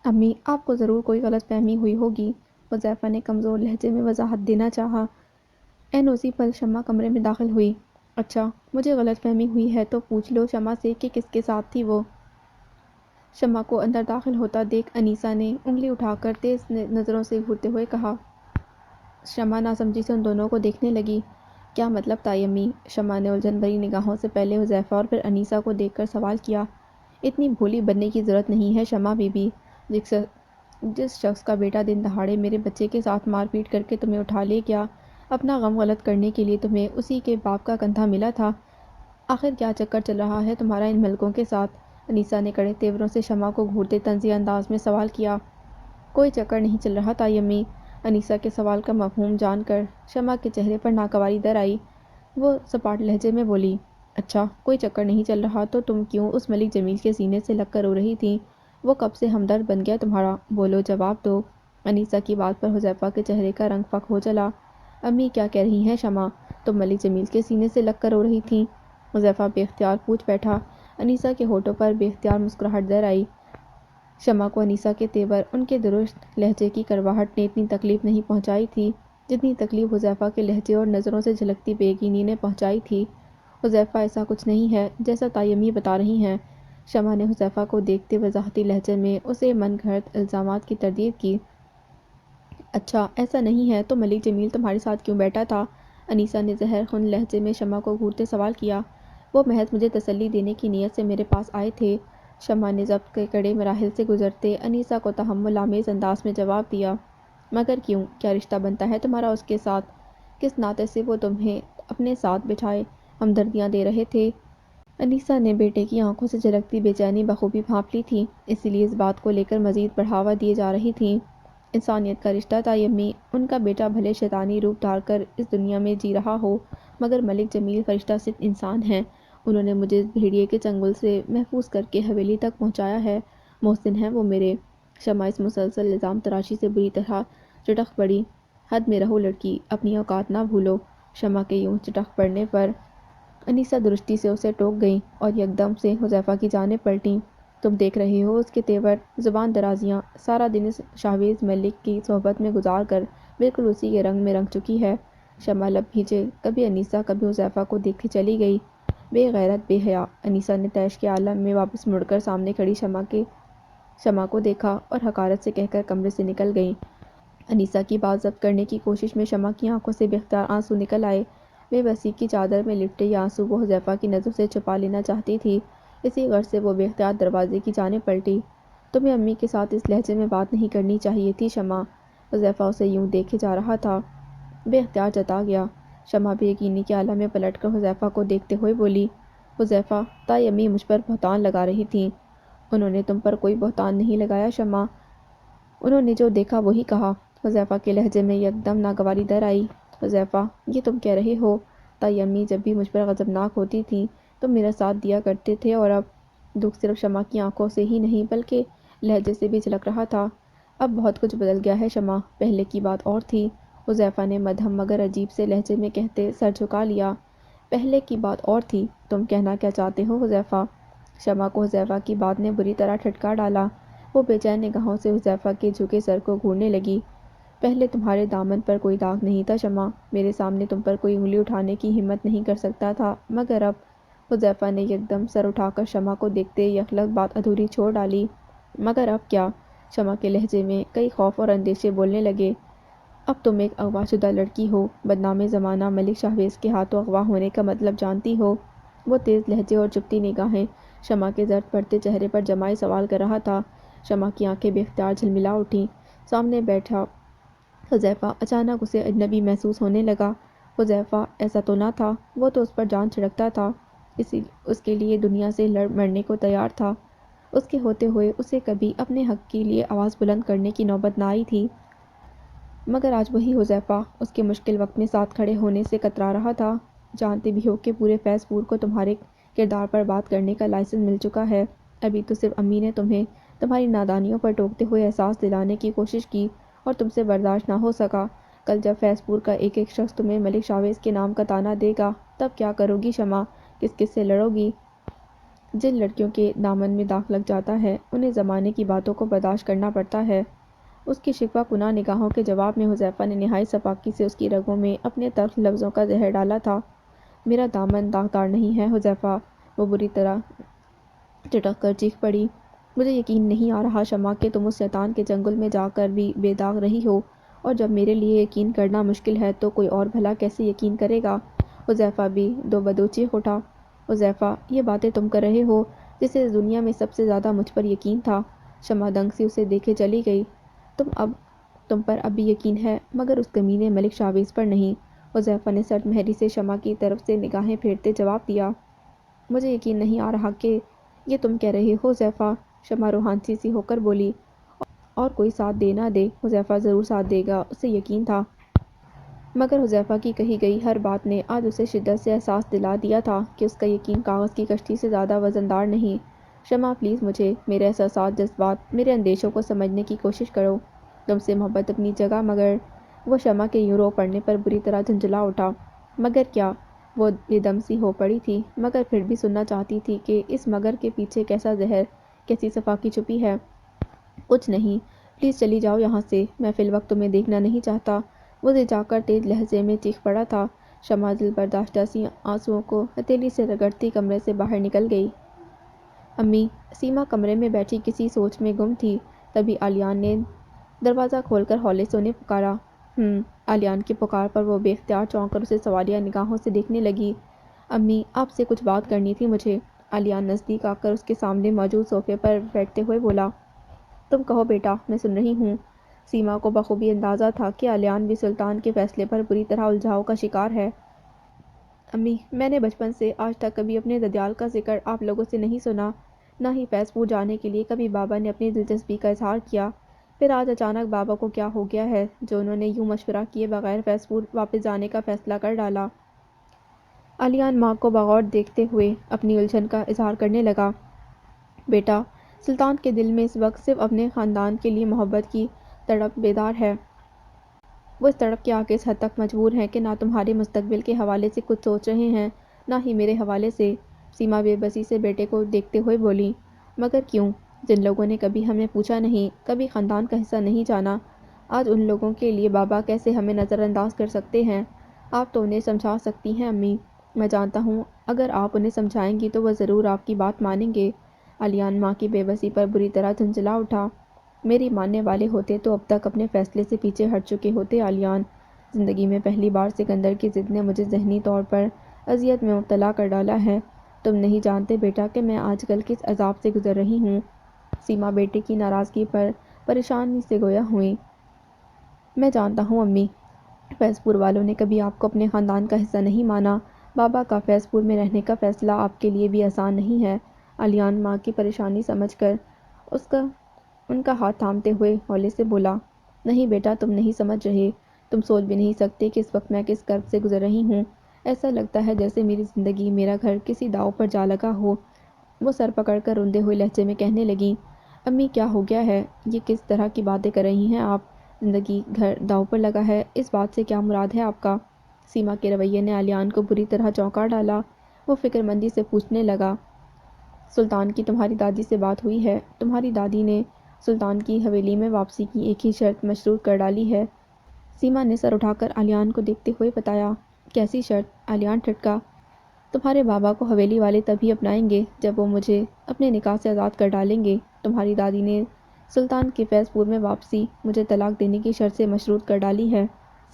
امی آپ کو ضرور کوئی غلط فہمی ہوئی ہوگی، حذیفہ نے کمزور لہجے میں وضاحت دینا چاہا۔ عین اسی پل شمع کمرے میں داخل ہوئی۔ اچھا مجھے غلط فہمی ہوئی ہے تو پوچھ لو شمع سے کہ کس کے ساتھ تھی وہ۔ شمع کو اندر داخل ہوتا دیکھ انیسہ نے انگلی اٹھا کر تیز نظروں سے گھورتے ہوئے کہا۔ شمع ناسمجھی سے ان دونوں کو دیکھنے لگی۔ کیا مطلب تائی امی؟ شمع نے الجھن بھری نگاہوں سے پہلے حذیفہ اور پھر انیسہ کو دیکھ کر سوال کیا۔ اتنی بھولی بننے کی ضرورت نہیں ہے شمع بی بی۔ جس شخص کا بیٹا دن دہاڑے میرے بچے کے ساتھ مار پیٹ کر کے تمہیں اٹھا لے گیا، اپنا غم غلط کرنے کے لیے تمہیں اسی کے باپ کا کندھا ملا تھا۔ آخر کیا چکر چل رہا ہے تمہارا ان ملکوں کے ساتھ؟ انیسہ نے کڑے تیوروں سے شمع کو گھورتے طنزیہ انداز میں سوال کیا۔ کوئی چکر نہیں چل رہا تائی امی۔ انیسہ کے سوال کا مفہوم جان کر شمع کے چہرے پر ناگواری در آئی۔ وہ سپاٹ لہجے میں بولی، اچھا کوئی چکر نہیں چل رہا تو تم کیوں اس ملک جمیل کے سینے سے لگ کر رو رہی تھی؟ وہ کب سے ہمدرد بن گیا تمہارا؟ بولو جواب دو۔ انیسہ کی بات پر حذیفہ کے چہرے کا رنگ فک ہو چلا۔ امی کیا کہہ رہی ہیں شمع؟ تم ملک جمیل کے سینے سے لگ کر رو رہی تھیں؟ حذیفہ بے اختیار پوچھ بیٹھا۔ انیسہ کے ہونٹوں پر بے اختیار مسکراہٹ در آئی۔ شمع کو انیسہ کے تیور، ان کے درست لہجے کی کڑواہٹ نے اتنی تکلیف نہیں پہنچائی تھی جتنی تکلیف حذیفہ کے لہجے اور نظروں سے جھلکتی بے یقینی نے پہنچائی تھی۔ حذیفہ ایسا کچھ نہیں ہے جیسا تائی امی بتا رہی ہیں۔ شمع نے حذیفہ کو دیکھتے وضاحتی لہجے میں اسے من گھڑت الزامات کی تردید کی۔ اچھا ایسا نہیں ہے تو ملک جمیل تمہارے ساتھ کیوں بیٹھا تھا؟ انیسہ نے زہر خون لہجے میں شمع کو گھورتے سوال کیا۔ وہ محض مجھے تسلی دینے کی نیت سے میرے پاس آئے تھے۔ شمع نے ضبط کے کڑے مراحل سے گزرتے انیسہ کو تحمل آمیز انداز میں جواب دیا۔ مگر کیوں؟ کیا رشتہ بنتا ہے تمہارا اس کے ساتھ؟ کس ناطے سے وہ تمہیں اپنے ساتھ بٹھائے ہمدردیاں دے رہے تھے؟ انیسہ نے بیٹے کی آنکھوں سے جھلکتی بے چینی بخوبی بھانپ لی تھی، اسی لیے اس بات کو لے کر مزید بڑھاوا دیے جا رہی تھیں۔ انسانیت کا رشتہ تائی امی، ان کا بیٹا بھلے شیطانی روپ دھار کر اس دنیا میں جی رہا ہو مگر ملک جمیل فرشتہ صرف انسان ہیں۔ انہوں نے مجھے اس بھیڑیے کے چنگل سے محفوظ کر کے حویلی تک پہنچایا ہے۔ محسن ہیں وہ میرے۔ شمع اس مسلسل الزام تراشی سے بری طرح چٹخ پڑی۔ حد میں رہو لڑکی، اپنی اوقات نہ بھولو۔ شمع کے یوں چٹخ پڑنے پر انیسہ درستی سے اسے ٹوک گئیں اور یکدم سے حذیفہ کی جانب پلٹیں۔ تم دیکھ رہے ہو اس کے تیور، زبان درازیاں، سارا دن اس شاہویز ملک کی صحبت میں گزار کر بالکل اسی کے رنگ میں رنگ چکی ہے۔ شمع لب بھیجے کبھی انیسہ کبھی حذیفہ کو دیکھے چلی گئی۔ بے غیرت بے حیا۔ انیسہ نے طیش کے عالم میں واپس مڑ کر سامنے کھڑی شمع کو دیکھا اور حقارت سے کہہ کر کمرے سے نکل گئیں۔ انیسہ کی بات ضبط کرنے کی کوشش میں شمع کی آنکھوں سے بے اختیار آنسو نکل آئے۔ بے بسی کی چادر میں لپٹے یہ آنسو وہ حذیفہ کی نظروں سے چھپا لینا چاہتی تھی، اسی غرض سے وہ بے اختیار دروازے کی جانب پلٹی۔ تمہیں امی کے ساتھ اس لہجے میں بات نہیں کرنی چاہیے تھی شمع۔ حذیفہ اسے یوں دیکھے جا رہا تھا، بے اختیار جتا گیا۔ شمع بے یقینی کے عالم میں پلٹ کر حذیفہ کو دیکھتے ہوئے بولی، حذیفہ تائی امی مجھ پر بہتان لگا رہی تھیں۔ انہوں نے تم پر کوئی بہتان نہیں لگایا شمع، انہوں نے جو دیکھا وہی کہا۔ حذیفہ کے لہجے میں یکدم ناگواری در آئی۔ حذیفہ یہ تم کہہ رہے ہو؟ تائی امی جب بھی مجھ پر غضبناک ہوتی تھیں تم میرا ساتھ دیا کرتے تھے اور اب؟ دکھ صرف شمع کی آنکھوں سے ہی نہیں بلکہ لہجے سے بھی جھلک رہا تھا۔ اب بہت کچھ بدل گیا ہے شمع، پہلے کی بات اور تھی۔ حذیفہ نے مدھم مگر عجیب سے لہجے میں کہتے سر جھکا لیا۔ پہلے کی بات اور تھی، تم کہنا کیا چاہتے ہو حذیفہ؟ شمع کو حذیفہ کی بات نے بری طرح ٹھٹکا ڈالا۔ وہ بے چین نگاہوں سے حذیفہ کے جھکے سر کو گھورنے لگی۔ پہلے تمہارے دامن پر کوئی داغ نہیں تھا شمع، میرے سامنے تم پر کوئی انگلی اٹھانے کی ہمت نہیں کر سکتا تھا مگر اب؟ حذیفہ نے یکدم سر اٹھا کر شمع کو دیکھتے یکلخت بات ادھوری چھوڑ ڈالی۔ مگر اب کیا؟ شمع کے لہجے میں کئی خوف اور اندیشے بولنے لگے۔ اب تم ایک اغوا شدہ لڑکی ہو، بدنام زمانہ ملک شاہویز کے ہاتھوں اغوا ہونے کا مطلب جانتی ہو؟ وہ تیز لہجے اور چبھتی نگاہیں شمع کے زرد پڑتے چہرے پر جمائے سوال کر رہا تھا۔ شمع کی آنکھیں بے اختیار جھلملا اٹھیں۔ سامنے بیٹھا حذیفہ اچانک اسے اجنبی محسوس ہونے لگا۔ حذیفہ ایسا تو نہ تھا، وہ تو اس پر جان چھڑکتا تھا، اس کے لیے دنیا سے لڑ مرنے کو تیار تھا۔ اس کے ہوتے ہوئے اسے کبھی اپنے حق کے لیے آواز بلند کرنے کی نوبت نہ آئی تھی۔ مگر آج وہی حذیفہ اس کے مشکل وقت میں ساتھ کھڑے ہونے سے کترا رہا تھا۔ جانتے بھی ہو کہ پورے فیض پور کو تمہارے کردار پر بات کرنے کا لائسنس مل چکا ہے۔ ابھی تو صرف امی نے تمہیں تمہاری نادانیوں پر ٹوکتے ہوئے احساس دلانے کی کوشش کی اور تم سے برداشت نہ ہو سکا۔ کل جب فیض پور کا ایک ایک شخص تمہیں ملک شاہویز کے نام کا طعنہ دے گا تب کیا کرو گی شمع؟ کس کس سے لڑو گی؟ جن لڑکیوں کے دامن میں داغ لگ جاتا ہے انہیں زمانے کی باتوں کو برداشت کرنا پڑتا ہے۔ اس کی شکوہ کناہ نگاہوں کے جواب میں حذیفہ نے نہایت صفاقی سے اس کی رگوں میں اپنے تلخ لفظوں کا زہر ڈالا تھا۔ میرا دامن داغدار نہیں ہے حذیفہ، وہ بری طرح چٹک کر چیخ پڑی۔ مجھے یقین نہیں آ رہا شمع کہ تم اس شیطان کے چنگل میں جا کر بھی بے داغ رہی ہو، اور جب میرے لیے یقین کرنا مشکل ہے تو کوئی اور بھلا کیسے یقین کرے گا؟ حذیفہ بھی دو بدو چیخ اٹھا۔ حذیفہ، یہ باتیں تم کر رہے ہو جسے اس دنیا میں سب سے زیادہ مجھ پر یقین تھا۔ شمع دنگ سی اسے دیکھے چلی گئی۔ تم پر اب بھی یقین ہے مگر اس کمینے ملک شاویز پر نہیں۔ حذیفہ نے سرد مہری سے شمع کی طرف سے نگاہیں پھیرتے جواب دیا۔ مجھے یقین نہیں آ رہا کہ یہ تم کہہ رہے ہو حذیفہ، شمع روحانسی سی ہو کر بولی۔ اور کوئی ساتھ دے نہ دے حذیفہ ضرور ساتھ دے گا، اسے یقین تھا۔ مگر حذیفہ کی کہی گئی ہر بات نے آج اسے شدت سے احساس دلا دیا تھا کہ اس کا یقین کاغذ کی کشتی سے زیادہ وزندار نہیں۔ شمع پلیز مجھے، میرے احساسات، جذبات، میرے اندیشوں کو سمجھنے کی کوشش کرو۔ تم سے محبت اپنی جگہ مگر… وہ شمع کے یوں رو پڑنے پر بری طرح جھنجھلا اٹھا۔ مگر کیا؟ وہ بے دم سی ہو پڑی تھی مگر پھر بھی سننا چاہتی تھی کہ اس مگر کے پیچھے کیسا زہر، کیسی صفاقی چھپی ہے۔ کچھ نہیں، پلیز چلی جاؤ یہاں سے، میں فی الوقت تمہیں دیکھنا نہیں چاہتا، وہ دے جا کر تیز لہجے میں چیخ پڑا تھا۔ شمع دل برداشتہ سی آنسوؤں کو ہتھیلی سے رگڑتی کمرے سے باہر نکل گئی۔ امی! سیما کمرے میں بیٹھی کسی سوچ میں گم تھی، تبھی علیان نے دروازہ کھول کر ہولے سے انہیں پکارا۔ علیان کی پکار پر وہ بے اختیار چونک کر اسے سوالیہ نگاہوں سے دیکھنے لگی۔ امی، آپ سے کچھ بات کرنی تھی مجھے، علیان نزدیک آ کر اس کے سامنے موجود صوفے پر بیٹھتے ہوئے بولا۔ تم کہو بیٹا، میں سن رہی ہوں۔ سیما کو بخوبی اندازہ تھا کہ علیان بھی سلطان کے فیصلے پر بری طرح الجھاؤ کا شکار ہے۔ امی، میں نے بچپن سے آج تک کبھی اپنے ددیال کا ذکر آپ لوگوں سے نہیں سنا، نہ ہی فیض پور جانے کے لیے کبھی بابا نے اپنی دلچسپی کا اظہار کیا۔ پھر آج اچانک بابا کو کیا ہو گیا ہے جو انہوں نے یوں مشورہ کیے بغیر فیض پور واپس جانے کا فیصلہ کر ڈالا؟ علیان ماں کو بغور دیکھتے ہوئے اپنی الجھن کا اظہار کرنے لگا۔ بیٹا، سلطان کے دل میں اس وقت صرف اپنے خاندان کے لیے محبت کی تڑپ بیدار ہے۔ وہ اس تڑپ کے آگے اس حد تک مجبور ہیں کہ نہ تمہارے مستقبل کے حوالے سے کچھ سوچ رہے ہیں نہ ہی میرے حوالے سے۔ سیما بے بسی سے بیٹے کو دیکھتے ہوئے بولی۔ مگر کیوں؟ جن لوگوں نے کبھی ہمیں پوچھا نہیں، کبھی خاندان کا حصہ نہیں جانا، آج ان لوگوں کے لیے بابا کیسے ہمیں نظر انداز کر سکتے ہیں؟ آپ تو انہیں سمجھا سکتی ہیں امی، میں جانتا ہوں اگر آپ انہیں سمجھائیں گی تو وہ ضرور آپ کی بات مانیں گے۔ علیان ماں کی بے بسی پر بری طرح جھنجھلا اٹھا۔ میری ماننے والے ہوتے تو اب تک اپنے فیصلے سے پیچھے ہٹ چکے ہوتے علیان۔ زندگی میں پہلی بار سکندر کی ضد نے مجھے ذہنی طور پر اذیت میں مبتلا کر ڈالا ہے۔ تم نہیں جانتے بیٹا کہ میں آج کل کس عذاب سے گزر رہی ہوں۔ سیما بیٹے کی ناراضگی پر پریشانی سے گویا ہوئی۔ میں جانتا ہوں امی، فیض پور والوں نے کبھی آپ کو اپنے خاندان کا حصہ نہیں مانا۔ بابا کا فیض پور میں رہنے کا فیصلہ آپ کے لیے بھی آسان نہیں ہے۔ علیان ماں کی پریشانی سمجھ کر ان کا ہاتھ تھامتے ہوئے ہولے سے بولا۔ نہیں بیٹا، تم نہیں سمجھ رہے، تم سوچ بھی نہیں سکتے کہ اس وقت میں کس کرب سے گزر رہی ہوں۔ ایسا لگتا ہے جیسے میری زندگی، میرا گھر کسی داؤ پر جا لگا ہو۔ وہ سر پکڑ کر روندے ہوئے لہجے میں کہنے لگیں۔ امی، کیا ہو گیا ہے؟ یہ کس طرح کی باتیں کر رہی ہیں آپ؟ زندگی، گھر داؤ پر لگا ہے، اس بات سے کیا مراد ہے آپ کا؟ سیما کے رویے نے علیان کو بری طرح چونکا ڈالا۔ وہ فکر مندی سے پوچھنے لگا۔ سلطان کی تمہاری دادی سے بات ہوئی ہے؟ تمہاری دادی نے سلطان کی حویلی میں واپسی کی ایک ہی شرط مشروط کر ڈالی ہے؟ سیما نے سر اٹھا کر علیان کو دیکھتے ہوئے بتایا۔ کیسی شرط؟ علیان ٹھٹکا۔ تمہارے بابا کو حویلی والے تبھی اپنائیں گے جب وہ مجھے اپنے نکاح سے آزاد کر ڈالیں گے۔ تمہاری دادی نے سلطان کی فیض پور میں واپسی مجھے طلاق دینے کی شرط سے مشروط کر ڈالی ہے۔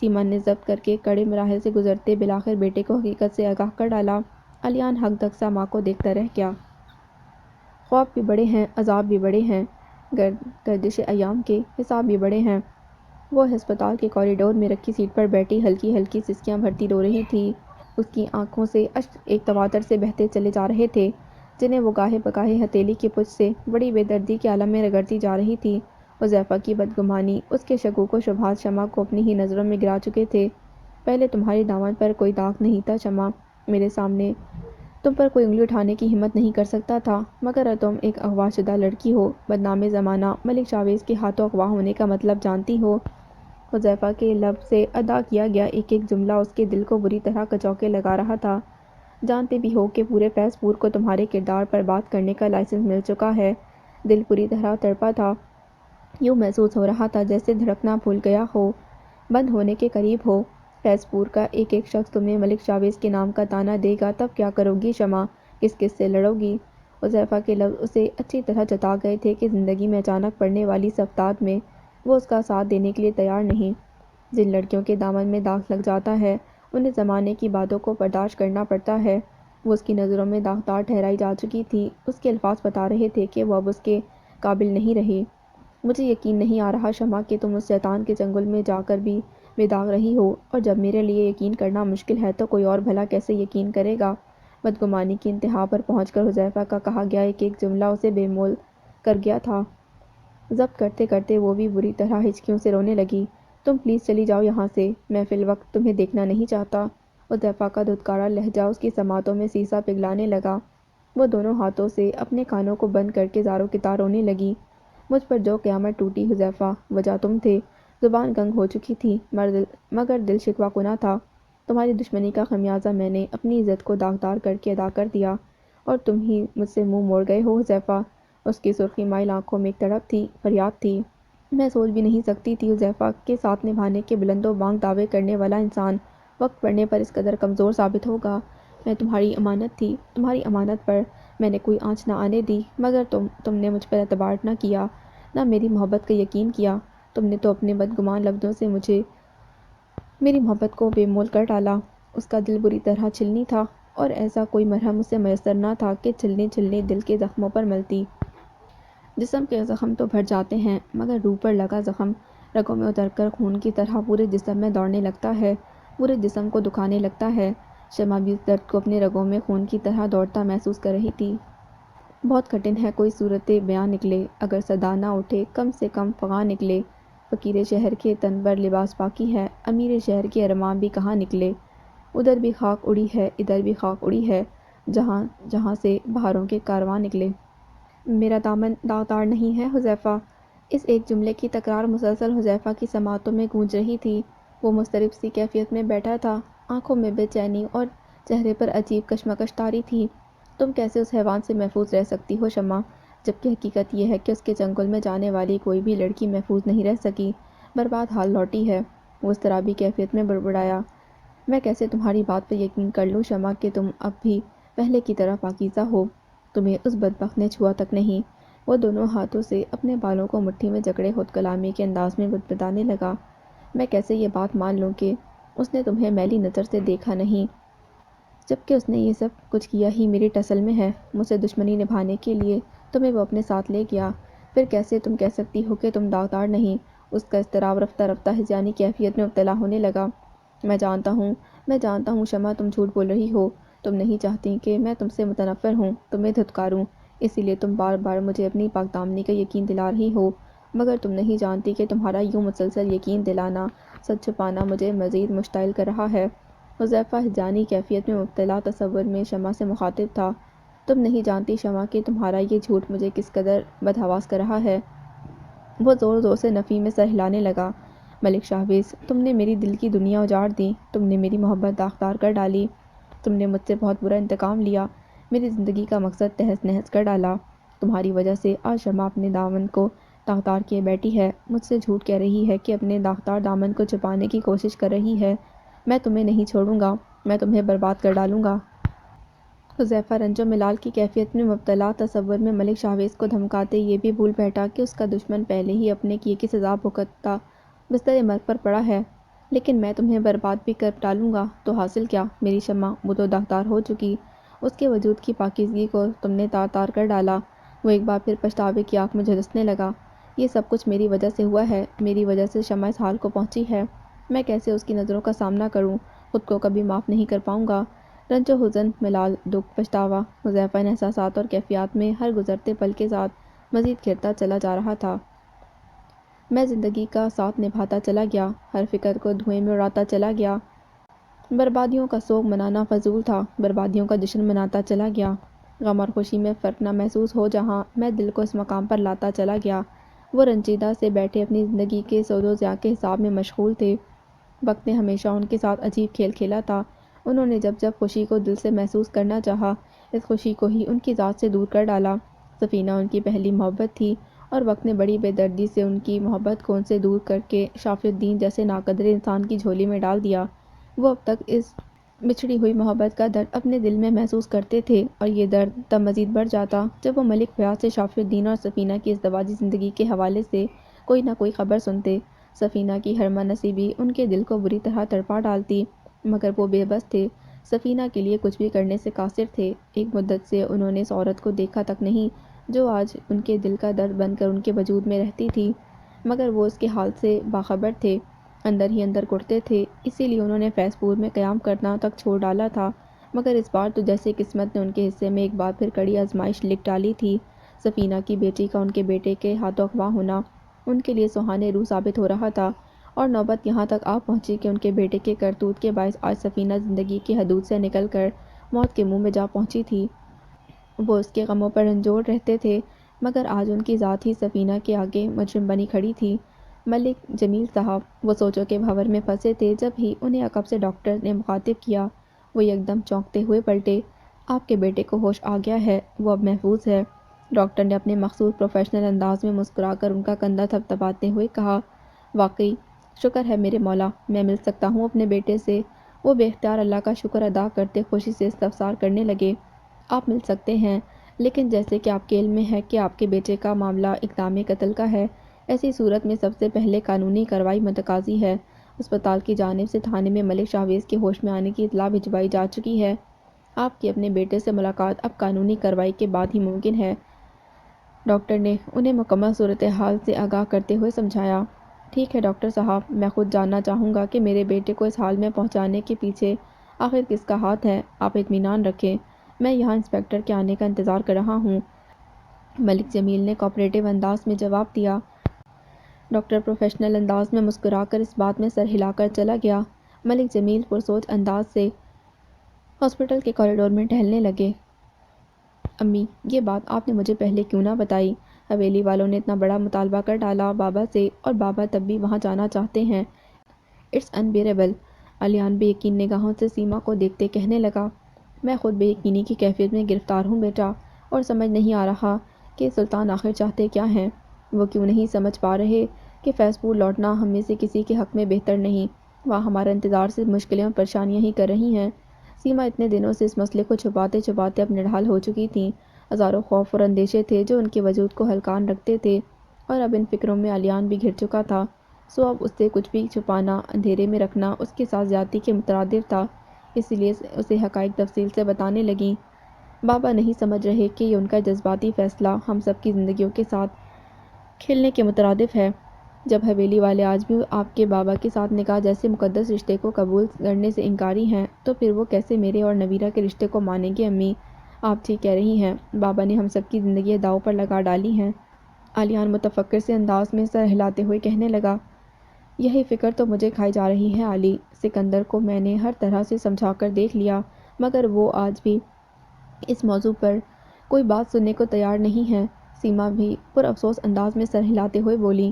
سیما نے ضبط کر کے کڑے مراحل سے گزرتے بالآخر بیٹے کو حقیقت سے آگاہ کر ڈالا۔ علیان ہک دک سا ماں کو دیکھتا رہ گیا۔ خواب بھی بڑے ہیں، عذاب بھی بڑے ہیں، گردش ایام کے حساب بھی بڑے ہیں۔ وہ ہسپتال کے کوریڈور میں رکھی سیٹ پر بیٹھی ہلکی ہلکی سسکیاں بھرتی رو رہی تھی۔ اس کی آنکھوں سے اشک ایک تواتر سے بہتے چلے جا رہے تھے جنہیں وہ گاہے بگاہے ہتھیلی کی پچ سے بڑی بے دردی کے عالم میں رگڑتی جا رہی تھی۔ حذیفہ کی بدگمانی، اس کے شکوک و شبہات شمع کو اپنی ہی نظروں میں گرا چکے تھے۔ پہلے تمہارے دامن پر کوئی داغ نہیں تھا شمع، میرے سامنے تم پر کوئی انگلی اٹھانے کی ہمت نہیں کر سکتا تھا، مگر اب تم ایک اغوا شدہ لڑکی ہو، بدنام زمانہ ملک شاویز کے ہاتھوں اغوا ہونے کا مطلب جانتی ہو۔ حذیفہ کے لب سے ادا کیا گیا ایک ایک جملہ اس کے دل کو بری طرح کچوکے لگا رہا تھا۔ جانتے بھی ہو کہ پورے فیض پور کو تمہارے کردار پر بات کرنے کا لائسنس مل چکا ہے۔ دل پوری طرح تڑپا تھا۔ یوں محسوس ہو رہا تھا جیسے دھڑکنا بھول گیا ہو، بند ہونے کے قریب ہو۔ فیض پور کا ایک ایک شخص تمہیں ملک شاویز کے نام کا طعنہ دے گا، تب کیا کرو گی شمع؟ کس کس سے لڑو گی؟ حذیفہ کے لفظ اسے اچھی طرح جتا گئے تھے کہ زندگی میں اچانک پڑنے والی صفتات میں وہ اس کا ساتھ دینے کے لیے تیار نہیں۔ جن لڑکیوں کے دامن میں داغ لگ جاتا ہے انہیں زمانے کی باتوں کو برداشت کرنا پڑتا ہے۔ وہ اس کی نظروں میں داغدار ٹھہرائی جا چکی تھی۔ اس کے الفاظ بتا رہے تھے کہ وہ اب اس کے قابل نہیں رہی۔ مجھے یقین نہیں آ رہا شمع کہ تم اس شیطان کے چنگل میں جا کر بھی بے داغ رہی ہو، اور جب میرے لیے یقین کرنا مشکل ہے تو کوئی اور بھلا کیسے یقین کرے گا؟ بدگمانی کی انتہا پر پہنچ کر حذیفہ کا کہا گیا ایک ایک جملہ اسے بے مول کر گیا تھا۔ ضبط کرتے کرتے وہ بھی بری طرح ہچکیوں سے رونے لگی۔ تم پلیز چلی جاؤ یہاں سے، میں فی الوقت تمہیں دیکھنا نہیں چاہتا۔ حذیفہ کا دھتکارا لہجہ اس کی سماعتوں میں سیسا پگھلانے لگا۔ وہ دونوں ہاتھوں سے اپنے کانوں کو بند کر کے زاروں کی طرح رونے لگی۔ مجھ پر جو قیامت ٹوٹی حذیفہ، وجہ تم تھے۔ زبان گنگ ہو چکی تھی مگر دل شکوہ کناں تھا۔ تمہاری دشمنی کا خمیازہ میں نے اپنی عزت کو داغدار کر کے ادا کر دیا، اور تم ہی مجھ سے منہ موڑ گئے ہو حذیفہ۔ اس کی سرخی مائل آنکھوں میں ایک تڑپ تھی، فریاد تھی۔ میں سوچ بھی نہیں سکتی تھی حذیفہ کے ساتھ نبھانے کے بلند و بانگ دعوے کرنے والا انسان وقت پڑنے پر اس قدر کمزور ثابت ہوگا۔ میں تمہاری امانت تھی، تمہاری امانت پر میں نے کوئی آنچ نہ آنے دی، مگر تم نے مجھ پر اعتبار نہ کیا، نہ میری محبت کا یقین کیا۔ تم نے تو اپنے بدگمان لفظوں سے مجھے میری محبت کو بے مول کر ڈالا۔ اس کا دل بری طرح چھلنی تھا، اور ایسا کوئی مرہم اسے میسر نہ تھا کہ چھلنی چھلنی دل کے زخموں پر ملتی۔ جسم کے زخم تو بھر جاتے ہیں، مگر روح پر لگا زخم رگوں میں اتر کر خون کی طرح پورے جسم میں دوڑنے لگتا ہے، پورے جسم کو دکھانے لگتا ہے۔ شمع بھی اس درد کو اپنے رگوں میں خون کی طرح دوڑتا محسوس کر رہی تھی۔ بہت کٹھن ہے کوئی صورت بیاں نکلے، اگر صدا نہ اٹھے کم سے کم فغاں نکلے۔ فقیر شہر کے تن پر لباس باقی ہے، امیر شہر کے ارماں بھی کہاں نکلے۔ ادھر بھی خاک اڑی ہے، ادھر بھی خاک اڑی ہے، جہاں جہاں سے بہاروں کے کارواں نکلے۔ میرا دامن داغدار نہیں ہے حذیفہ۔ اس ایک جملے کی تکرار مسلسل حذیفہ کی سماعتوں میں گونج رہی تھی۔ وہ مضطرب سی کیفیت میں بیٹھا تھا، آنکھوں میں بے چینی اور چہرے پر عجیب کشمکش طاری تھی۔ تم کیسے اس حیوان سے محفوظ رہ سکتی ہو شمع، جبکہ حقیقت یہ ہے کہ اس کے چنگل میں جانے والی کوئی بھی لڑکی محفوظ نہیں رہ سکی، برباد حال لوٹی ہے۔ وہ اضطرابی کیفیت میں بڑبڑایا۔ میں کیسے تمہاری بات پر یقین کر لوں شمع کہ تم اب بھی پہلے کی طرح پاکیزہ ہو؟ تمہیں اس بدبخت نے چھوا تک نہیں۔ وہ دونوں ہاتھوں سے اپنے بالوں کو مٹھی میں جکڑے خود کلامی کے انداز میں بتبتانے لگا۔ میں کیسے یہ بات مان لوں کہ اس نے تمہیں میلی نظر سے دیکھا نہیں، جبکہ اس نے یہ سب کچھ کیا ہی میری ٹسل میں ہے۔ مجھ سے دشمنی نبھانے کے لیے تمہیں وہ اپنے ساتھ لے گیا، پھر کیسے تم کہہ سکتی ہو کہ تم داغدار نہیں؟ اس کا اضطراب رفتہ رفتہ ہذیانی کیفیت میں مبتلا ہونے لگا۔ میں جانتا ہوں شمع، تم جھوٹ بول رہی ہو۔ تم نہیں چاہتی کہ میں تم سے متنفر ہوں، تمہیں دھتکاروں، اسی لیے تم بار بار مجھے اپنی پاک دامنی کا یقین دلا رہی ہو، مگر تم نہیں جانتی کہ تمہارا یوں مسلسل یقین دلانا، سچ چھپانا مجھے مزید مشتعل کر رہا ہے۔ حذیفہ ہذیانی کیفیت میں مبتلا تصور میں شمع سے مخاطب تھا۔ تم نہیں جانتی شمع کہ تمہارا یہ جھوٹ مجھے کس قدر بدحواس کر رہا ہے۔ وہ زور زور سے نفی میں سر ہلانے لگا۔ ملک شاہویز، تم نے میری دل کی دنیا اجاڑ دی، تم نے میری محبت داغدار کر ڈالی، تم نے مجھ سے بہت برا انتقام لیا، میری زندگی کا مقصد تہس نہس کر ڈالا۔ تمہاری وجہ سے آج شمع اپنے دامن کو داغدار کیے بیٹھی ہے، مجھ سے جھوٹ کہہ رہی ہے کہ اپنے داغدار دامن کو چھپانے کی کوشش کر رہی ہے۔ میں تمہیں نہیں چھوڑوں گا، میں تمہیں برباد کر ڈالوں گا۔ حذیفہ رنج و ملال کی کیفیت میں مبتلا تصور میں ملک شاہویز کو دھمکاتے یہ بھی بھول بیٹھا کہ اس کا دشمن پہلے ہی اپنے کیے کی سزا بھگتتا بستر مرگ پر پڑا ہے۔ لیکن میں تمہیں برباد بھی کر ڈالوں گا تو حاصل کیا؟ میری شمع وہ تو داغدار ہو چکی، اس کے وجود کی پاکیزگی کو تم نے تار تار کر ڈالا۔ وہ ایک بار پھر پچھتاوے کی آنکھ میں جھلسنے لگا۔ یہ سب کچھ میری وجہ سے ہوا ہے، میری وجہ سے شمع اس حال کو پہنچی ہے۔ میں کیسے اس کی نظروں کا سامنا کروں؟ خود کو کبھی معاف نہیں کر پاؤں گا۔ رنج و حزن، ملال، دکھ، پچھتاوا، حذیفہ ان احساسات اور کیفیات میں ہر گزرتے پل کے ساتھ مزید گھرتا چلا جا رہا تھا۔ میں زندگی کا ساتھ نبھاتا چلا گیا، ہر فکر کو دھوئیں میں اڑاتا چلا گیا۔ بربادیوں کا سوگ منانا فضول تھا، بربادیوں کا جشن مناتا چلا گیا۔ غم اور خوشی میں فرق نہ محسوس ہو جہاں میں دل کو اس مقام پر لاتا چلا گیا۔ وہ رنجیدہ سے بیٹھے اپنی زندگی کے سود و ضیاع کے حساب میں مشغول تھے۔ وقت نے ہمیشہ ان کے ساتھ عجیب کھیل کھیلا تھا۔ انہوں نے جب جب خوشی کو دل سے محسوس کرنا چاہا، اس خوشی کو ہی ان کی ذات سے دور کر ڈالا۔ سفینہ ان کی پہلی محبت تھی اور وقت نے بڑی بے دردی سے ان کی محبت کو ان سے دور کر کے شافی الدین جیسے ناقدر انسان کی جھولی میں ڈال دیا۔ وہ اب تک اس بچھڑی ہوئی محبت کا درد اپنے دل میں محسوس کرتے تھے، اور یہ درد تب مزید بڑھ جاتا جب وہ ملک فیاض سے شافی الدین اور سفینہ کی ازدواجی زندگی کے حوالے سے کوئی نہ کوئی خبر سنتے۔ سفینہ کی ہرما نصیبی ان کے دل کو بری طرح تڑپا ڈالتی، مگر وہ بے بس تھے، سفینہ کے لیے کچھ بھی کرنے سے قاصر تھے۔ ایک مدت سے انہوں نے اس عورت کو دیکھا تک نہیں جو آج ان کے دل کا درد بن کر ان کے وجود میں رہتی تھی، مگر وہ اس کے حال سے باخبر تھے، اندر ہی اندر کٹتے تھے۔ اسی لیے انہوں نے فیض پور میں قیام کرنا تک چھوڑ ڈالا تھا، مگر اس بار تو جیسے قسمت نے ان کے حصے میں ایک بار پھر کڑی آزمائش لکھ ڈالی تھی۔ سفینہ کی بیٹی کا ان کے بیٹے کے ہاتھوں اغوا ہونا ان کے لیے سہانے روح ثابت ہو رہا تھا، اور نوبت یہاں تک آ پہنچی کہ ان کے بیٹے کے کرتوت کے باعث آج سفینہ زندگی کی حدود سے نکل کر موت کے منہ میں جا پہنچی تھی۔ وہ اس کے غموں پر رنجور رہتے تھے، مگر آج ان کی ذات ہی سفینہ کے آگے مجرم بنی کھڑی تھی۔ ملک جمیل صاحب وہ سوچوں کے بھنور میں پھنسے تھے جب ہی انہیں عقب سے ڈاکٹر نے مخاطب کیا۔ وہ یکدم چونکتے ہوئے پلٹے۔ آپ کے بیٹے کو ہوش آ گیا ہے، وہ اب محفوظ ہے، ڈاکٹر نے اپنے مخصوص پروفیشنل انداز میں مسکرا کر ان کا کندھا تھپتھپاتے ہوئے کہا۔ واقعی شکر ہے میرے مولا، میں مل سکتا ہوں اپنے بیٹے سے۔ وہ بے اختیار اللہ کا شکر ادا کرتے خوشی سے استفسار کرنے لگے۔ آپ مل سکتے ہیں، لیکن جیسے کہ آپ کے علم میں ہے کہ آپ کے بیٹے کا معاملہ اقدام قتل کا ہے، ایسی صورت میں سب سے پہلے قانونی کارروائی متقاضی ہے۔ اسپتال کی جانب سے تھانے میں ملک شاویز کے ہوش میں آنے کی اطلاع بھجوائی جا چکی ہے۔ آپ کی اپنے بیٹے سے ملاقات اب قانونی کارروائی کے بعد ہی ممکن ہے، ڈاکٹر نے انہیں مکمل صورتحال سے آگاہ کرتے ہوئے سمجھایا۔ ٹھیک ہے ڈاکٹر صاحب، میں خود جاننا چاہوں گا کہ میرے بیٹے کو اس حال میں پہنچانے کے پیچھے آخر کس کا ہاتھ ہے۔ آپ اطمینان رکھیں، میں یہاں انسپکٹر کے آنے کا انتظار کر رہا ہوں، ملک جمیل نے کوآپریٹو انداز میں جواب دیا۔ ڈاکٹر پروفیشنل انداز میں مسکرا کر اس بات میں سر ہلا کر چلا گیا۔ ملک جمیل پرسوچ انداز سے ہاسپٹل کے کوریڈور میں ٹہلنے لگے۔ امی، یہ بات آپ نے مجھے پہلے کیوں نہ بتائی؟ حویلی والوں نے اتنا بڑا مطالبہ کر ڈالا بابا سے، اور بابا تب بھی وہاں جانا چاہتے ہیں۔ اٹس انبیئریبل، علیان بے یقین نگاہوں سے سیما کو دیکھتے کہنے لگا۔ میں خود بے یقینی کی کیفیت میں گرفتار ہوں بیٹا، اور سمجھ نہیں آ رہا کہ سلطان آخر چاہتے کیا ہیں۔ وہ کیوں نہیں سمجھ پا رہے کہ فیض پور لوٹنا ہم میں سے کسی کے حق میں بہتر نہیں، وہاں ہمارا انتظار صرف مشکلیں اور پریشانیاں ہی کر رہی ہیں۔ سیما اتنے دنوں سے اس مسئلے کو چھپاتے چھپاتے اب نڈھال ہو چکی تھیں۔ ہزاروں خوف اور اندیشے تھے جو ان کے وجود کو ہلکان رکھتے تھے، اور اب ان فکروں میں علیان بھی گھر چکا تھا، سو اب اس سے کچھ بھی چھپانا، اندھیرے میں رکھنا اس کے ساتھ زیادتی کے مترادف تھا، اس لیے اسے حقائق تفصیل سے بتانے لگیں۔ بابا نہیں سمجھ رہے کہ یہ ان کا جذباتی فیصلہ ہم سب کی زندگیوں کے ساتھ کھیلنے کے مترادف ہے۔ جب حویلی والے آج بھی آپ کے بابا کے ساتھ نکاح جیسے مقدس رشتے کو قبول کرنے سے انکاری ہیں، تو پھر وہ کیسے میرے اور نویرہ کے رشتے کو مانیں گے؟ امی، آپ ٹھیک کہہ رہی ہیں، بابا نے ہم سب کی زندگیاں داؤ پر لگا ڈالی ہیں، علیان متفکر سے انداز میں سر ہلاتے ہوئے کہنے لگا۔ یہی فکر تو مجھے کھائی جا رہی ہے علی، سکندر کو میں نے ہر طرح سے سمجھا کر دیکھ لیا، مگر وہ آج بھی اس موضوع پر کوئی بات سننے کو تیار نہیں ہے۔ سیما بھی پر افسوس انداز میں سر ہلاتے ہوئے بولی۔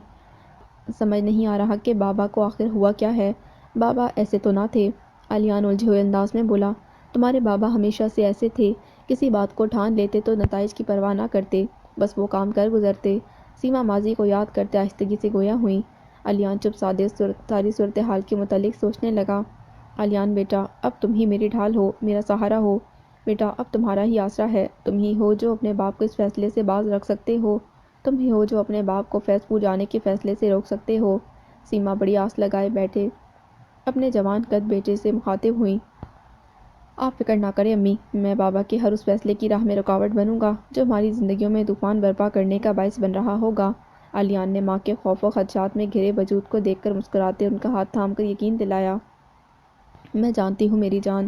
سمجھ نہیں آ رہا کہ بابا کو آخر ہوا کیا ہے؟ بابا ایسے تو نہ تھے، علیان الجھے ہوئے انداز میں بولا۔ تمہارے بابا ہمیشہ سے ایسے تھے، کسی بات کو ٹھان لیتے تو نتائج کی پرواہ نہ کرتے، بس وہ کام کر گزرتے۔ سیما ماضی کو یاد کرتے آہستگی سے گویا ہوئیں۔ علیان چپ سادے ساری صورتحال کے متعلق سوچنے لگا۔ علیان بیٹا، اب تم ہی میری ڈھال ہو، میرا سہارا ہو، بیٹا اب تمہارا ہی آسرا ہے، تم ہی ہو جو اپنے باپ کو اس فیصلے سے باز رکھ سکتے ہو، تم ہی ہو جو اپنے باپ کو فیض پور جانے کے فیصلے سے روک سکتے ہو۔ سیما بڑی آس لگائے بیٹھے اپنے جوان قد بیٹے سے مخاطب ہوئیں۔ آپ فکر نہ کریں امی، میں بابا کے ہر اس فیصلے کی راہ میں رکاوٹ بنوں گا جو ہماری زندگیوں میں طوفان برپا کرنے کا باعث بن رہا ہوگا۔ علیان نے ماں کے خوف و خدشات میں گھرے وجود کو دیکھ کر مسکراتے ان کا ہاتھ تھام کر یقین دلایا۔ میں جانتی ہوں میری جان،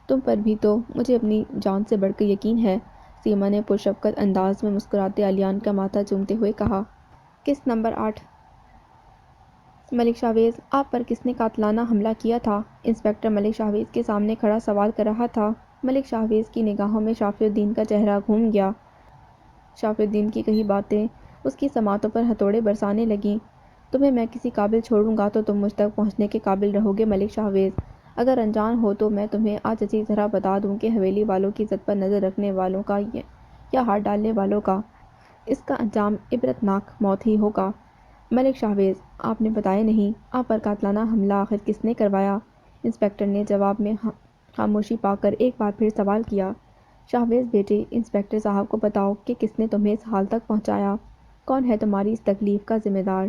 تم پر بھی تو مجھے اپنی جان سے بڑھ کر یقین ہے، سیما نے پرشفقت انداز میں مسکراتے علیان کا ماتھا چومتے ہوئے کہا۔ قسط نمبر 8۔ ملک شاویز، آپ پر کس نے قاتلانہ حملہ کیا تھا؟ انسپکٹر ملک شاویز کے سامنے کھڑا سوال کر رہا تھا۔ ملک شاویز کی نگاہوں میں شافی الدین کا چہرہ گھوم گیا۔ شافی الدین کی کہی باتیں اس کی سماعتوں پر ہتھوڑے برسانے لگیں۔ تمہیں میں کسی قابل چھوڑوں گا تو تم مجھ تک پہنچنے کے قابل رہو گے ملک شاویز، اگر انجان ہو تو میں تمہیں آج اچھی طرح بتا دوں کہ حویلی والوں کی عزت پر نظر رکھنے والوں کا یا ہاتھ ڈالنے والوں کا اس کا انجام عبرتناک موت ہی ہوگا۔ ملک شاہویز، آپ نے بتایا نہیں، آپ پر قاتلانہ حملہ آخر کس نے کروایا؟ انسپکٹر نے جواب میں خاموشی پا کر ایک بار پھر سوال کیا۔ شاہویز بیٹے، انسپکٹر صاحب کو بتاؤ کہ کس نے تمہیں اس حال تک پہنچایا، کون ہے تمہاری اس تکلیف کا ذمہ دار؟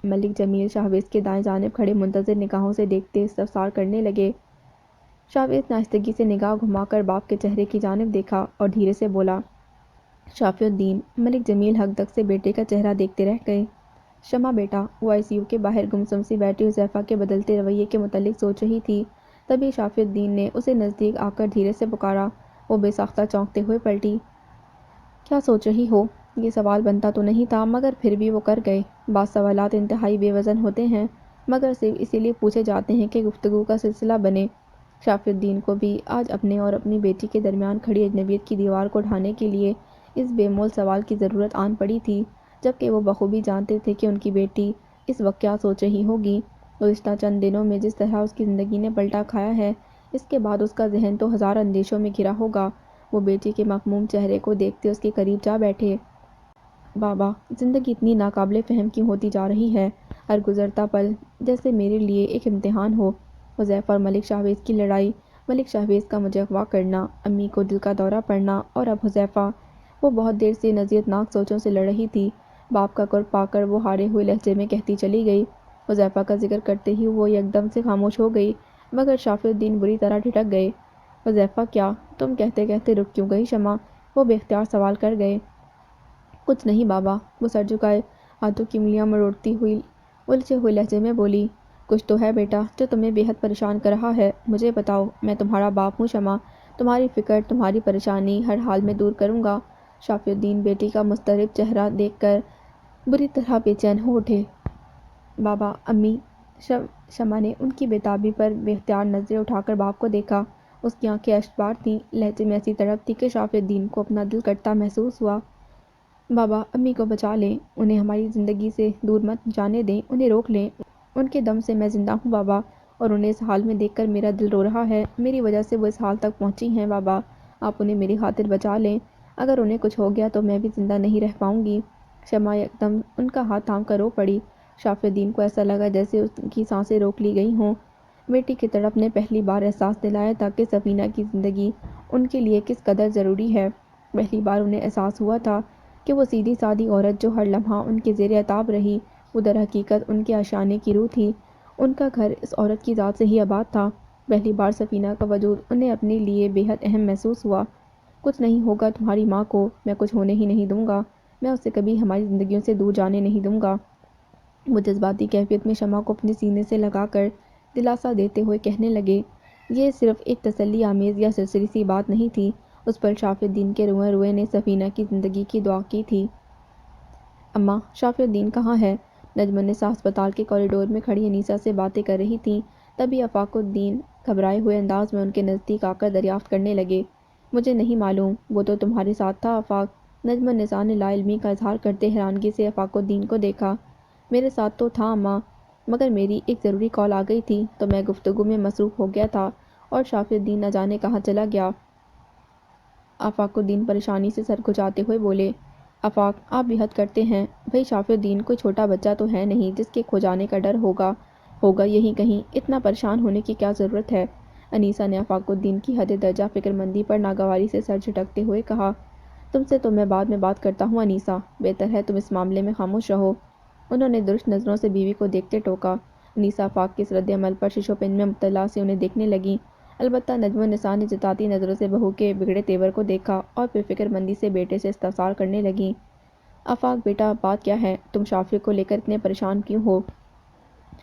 ملک جمیل شاہویز کے دائیں جانب کھڑے منتظر نگاہوں سے دیکھتے استفسار کرنے لگے۔ شاہویز ناشتگی سے نگاہ گھما کر باپ کے چہرے کی جانب دیکھا اور دھیرے سے بولا، شافی الدین۔ ملک جمیل حق تک سے بیٹے کا چہرہ دیکھتے رہ گئے۔ شمع بیٹا، وہ آئی سی یو کے باہر گمسم سی بیٹھی حذیفہ کے بدلتے رویے کے متعلق سوچ رہی تھی، تبھی شافی الدین نے اسے نزدیک آ کر دھیرے سے پکارا۔ وہ بے ساختہ چونکتے ہوئے پلٹی۔ کیا سوچ رہی ہو؟ یہ سوال بنتا تو نہیں تھا مگر پھر بھی وہ کر گئے۔ بعض سوالات انتہائی بے وزن ہوتے ہیں مگر صرف اسی لیے پوچھے جاتے ہیں کہ گفتگو کا سلسلہ بنے۔ شافی الدین کو بھی آج اپنے اور اپنی بیٹی کے درمیان کھڑی اجنبیت کی دیوار کو ڈھانے کے لیے اس بے مول سوال کی ضرورت آن پڑی تھی، جبکہ وہ بخوبی جانتے تھے کہ ان کی بیٹی اس وقت کیا سوچ رہی ہوگی۔ گزشتہ چند دنوں میں جس طرح اس کی زندگی نے پلٹا کھایا ہے، اس کے بعد اس کا ذہن تو ہزار اندیشوں میں گھرا ہوگا۔ وہ بیٹی کے مغموم چہرے کو دیکھتے اس کے قریب جا بیٹھے۔ بابا، زندگی اتنی ناقابل فہم کیوں ہوتی جا رہی ہے؟ ہر گزرتا پل جیسے میرے لیے ایک امتحان ہو۔ حذیفہ اور ملک شاہویز کی لڑائی، ملک شاہویز کا مجھے اغوا کرنا، امی کو دل کا دورہ پڑنا اور اب حذیفہ۔ وہ بہت دیر سے ان اذیتناک سوچوں سے لڑ رہی تھی۔ باپ کا قرب پا کر وہ ہارے ہوئے لہجے میں کہتی چلی گئی۔ حذیفہ کا ذکر کرتے ہی وہ یکدم سے خاموش ہو گئی مگر شافی الدین بری طرح ٹھٹک گئے۔ حذیفہ کیا؟ تم کہتے کہتے رک کیوں گئی شمع؟ وہ بے اختیار سوال کر گئے۔ کچھ نہیں بابا، وہ سر جھکائے ہاتھوں کی انگلیاں مروڑتی ہوئی الجھے ہوئے لہجے میں بولی۔ کچھ تو ہے بیٹا جو تمہیں بے حد پریشان کر رہا ہے، مجھے بتاؤ، میں تمہارا باپ ہوں شمع، تمہاری فکر، تمہاری پریشانی ہر حال میں دور کروں گا۔ شافی الدین بیٹی کا مضطرب چہرہ دیکھ کر بری طرح بے چین ہو اٹھے۔ بابا، امی، شمع نے ان کی بے تابی پر بے اختیار نظریں اٹھا کر باپ کو دیکھا۔ اس کی آنکھیں اشک بار تھیں، لہجے میں ایسی تڑپ تھی کہ شافی الدین کو اپنا دل کٹتا محسوس ہوا۔ بابا، امی کو بچا لیں، انہیں ہماری زندگی سے دور مت جانے دیں، انہیں روک لیں، ان کے دم سے میں زندہ ہوں بابا، اور انہیں اس حال میں دیکھ کر میرا دل رو رہا ہے، میری وجہ سے وہ اس حال تک پہنچی ہیں بابا، آپ انہیں میری خاطر بچا لیں، اگر انہیں کچھ ہو گیا تو میں بھی زندہ نہیں رہ پاؤں گی۔ شمع یکدم ان کا ہاتھ تھام کر رو پڑی۔ شافی الدین کو ایسا لگا جیسے ان کی سانسیں روک لی گئی ہوں۔ بیٹی کی تڑپ نے پہلی بار احساس دلایا تھا کہ سفینہ کی زندگی ان کے لیے کس قدر ضروری ہے۔ پہلی بار انہیں احساس ہوا تھا کہ وہ سیدھی سادی عورت جو ہر لمحہ ان کے زیر عتاب رہی، وہ در حقیقت ان کے آشیانے کی روح تھی۔ ان کا گھر اس عورت کی ذات سے ہی آباد تھا۔ پہلی بار سفینہ کا وجود انہیں اپنے لیے بے حد اہم محسوس ہوا۔ کچھ نہیں ہوگا تمہاری ماں کو، میں کچھ ہونے ہی نہیں دوں گا، میں اسے کبھی ہماری زندگیوں سے دور جانے نہیں دوں گا۔ وہ جذباتی کیفیت میں شمع کو اپنے سینے سے لگا کر دلاسا دیتے ہوئے کہنے لگے۔ یہ صرف ایک تسلی آمیز یا سرسری سی بات نہیں تھی، اس پر شافی الدین کے روئے روئے نے سفینہ کی زندگی کی دعا کی تھی۔ اماں، شافی الدین کہاں ہے؟ نجم النساء ہسپتال کے کوریڈور میں کھڑی انیسہ سے باتیں کر رہی تھیں، تبھی آفاق الدین گھبرائے ہوئے انداز میں ان کے نزدیک آ کر دریافت کرنے لگے۔ مجھے نہیں معلوم، وہ تو تمہارے ساتھ تھا آفاق۔ نجم النساء نے لا علمی کا اظہار کرتے حیرانگی سے آفاق الدین کو دیکھا۔ میرے ساتھ تو تھا اماں، مگر میری ایک ضروری کال آ گئی تھی تو میں گفتگو میں مصروف ہو گیا تھا اور شافی الدین نہ جانے کہاں چلا گیا۔ آفاق الدین پریشانی سے سر کھجاتے ہوئے بولے۔ آفاق، آپ بھی حد کرتے ہیں، بھئی شافی الدین کوئی چھوٹا بچہ تو ہے نہیں جس کے کھو جانے کا ڈر ہوگا یہی کہیں، اتنا پریشان ہونے کی کیا ضرورت ہے؟ انیسہ نے آفاق الدین کی حد درجہ فکرمندی پر ناگواری سے سر جھٹکتے ہوئے کہا۔ تم سے تو میں بعد میں بات کرتا ہوں انیسہ، بہتر ہے تم اس معاملے میں خاموش رہو۔ انہوں نے درشت نظروں سے بیوی کو دیکھتے ٹوکا۔ انیسہ آفاق کے اس رد عمل پر شش و پنج میں مبتلا سے انہیں دیکھنے لگیں، البتہ نجم النساء نے جتاتی نظروں سے بہو کے بگڑے تیور کو دیکھا اور پھر فکرمندی سے بیٹے سے استفسار کرنے لگیں۔ آفاق بیٹا، بات کیا ہے؟ تم شافی کو لے کر اتنے پریشان کیوں ہو؟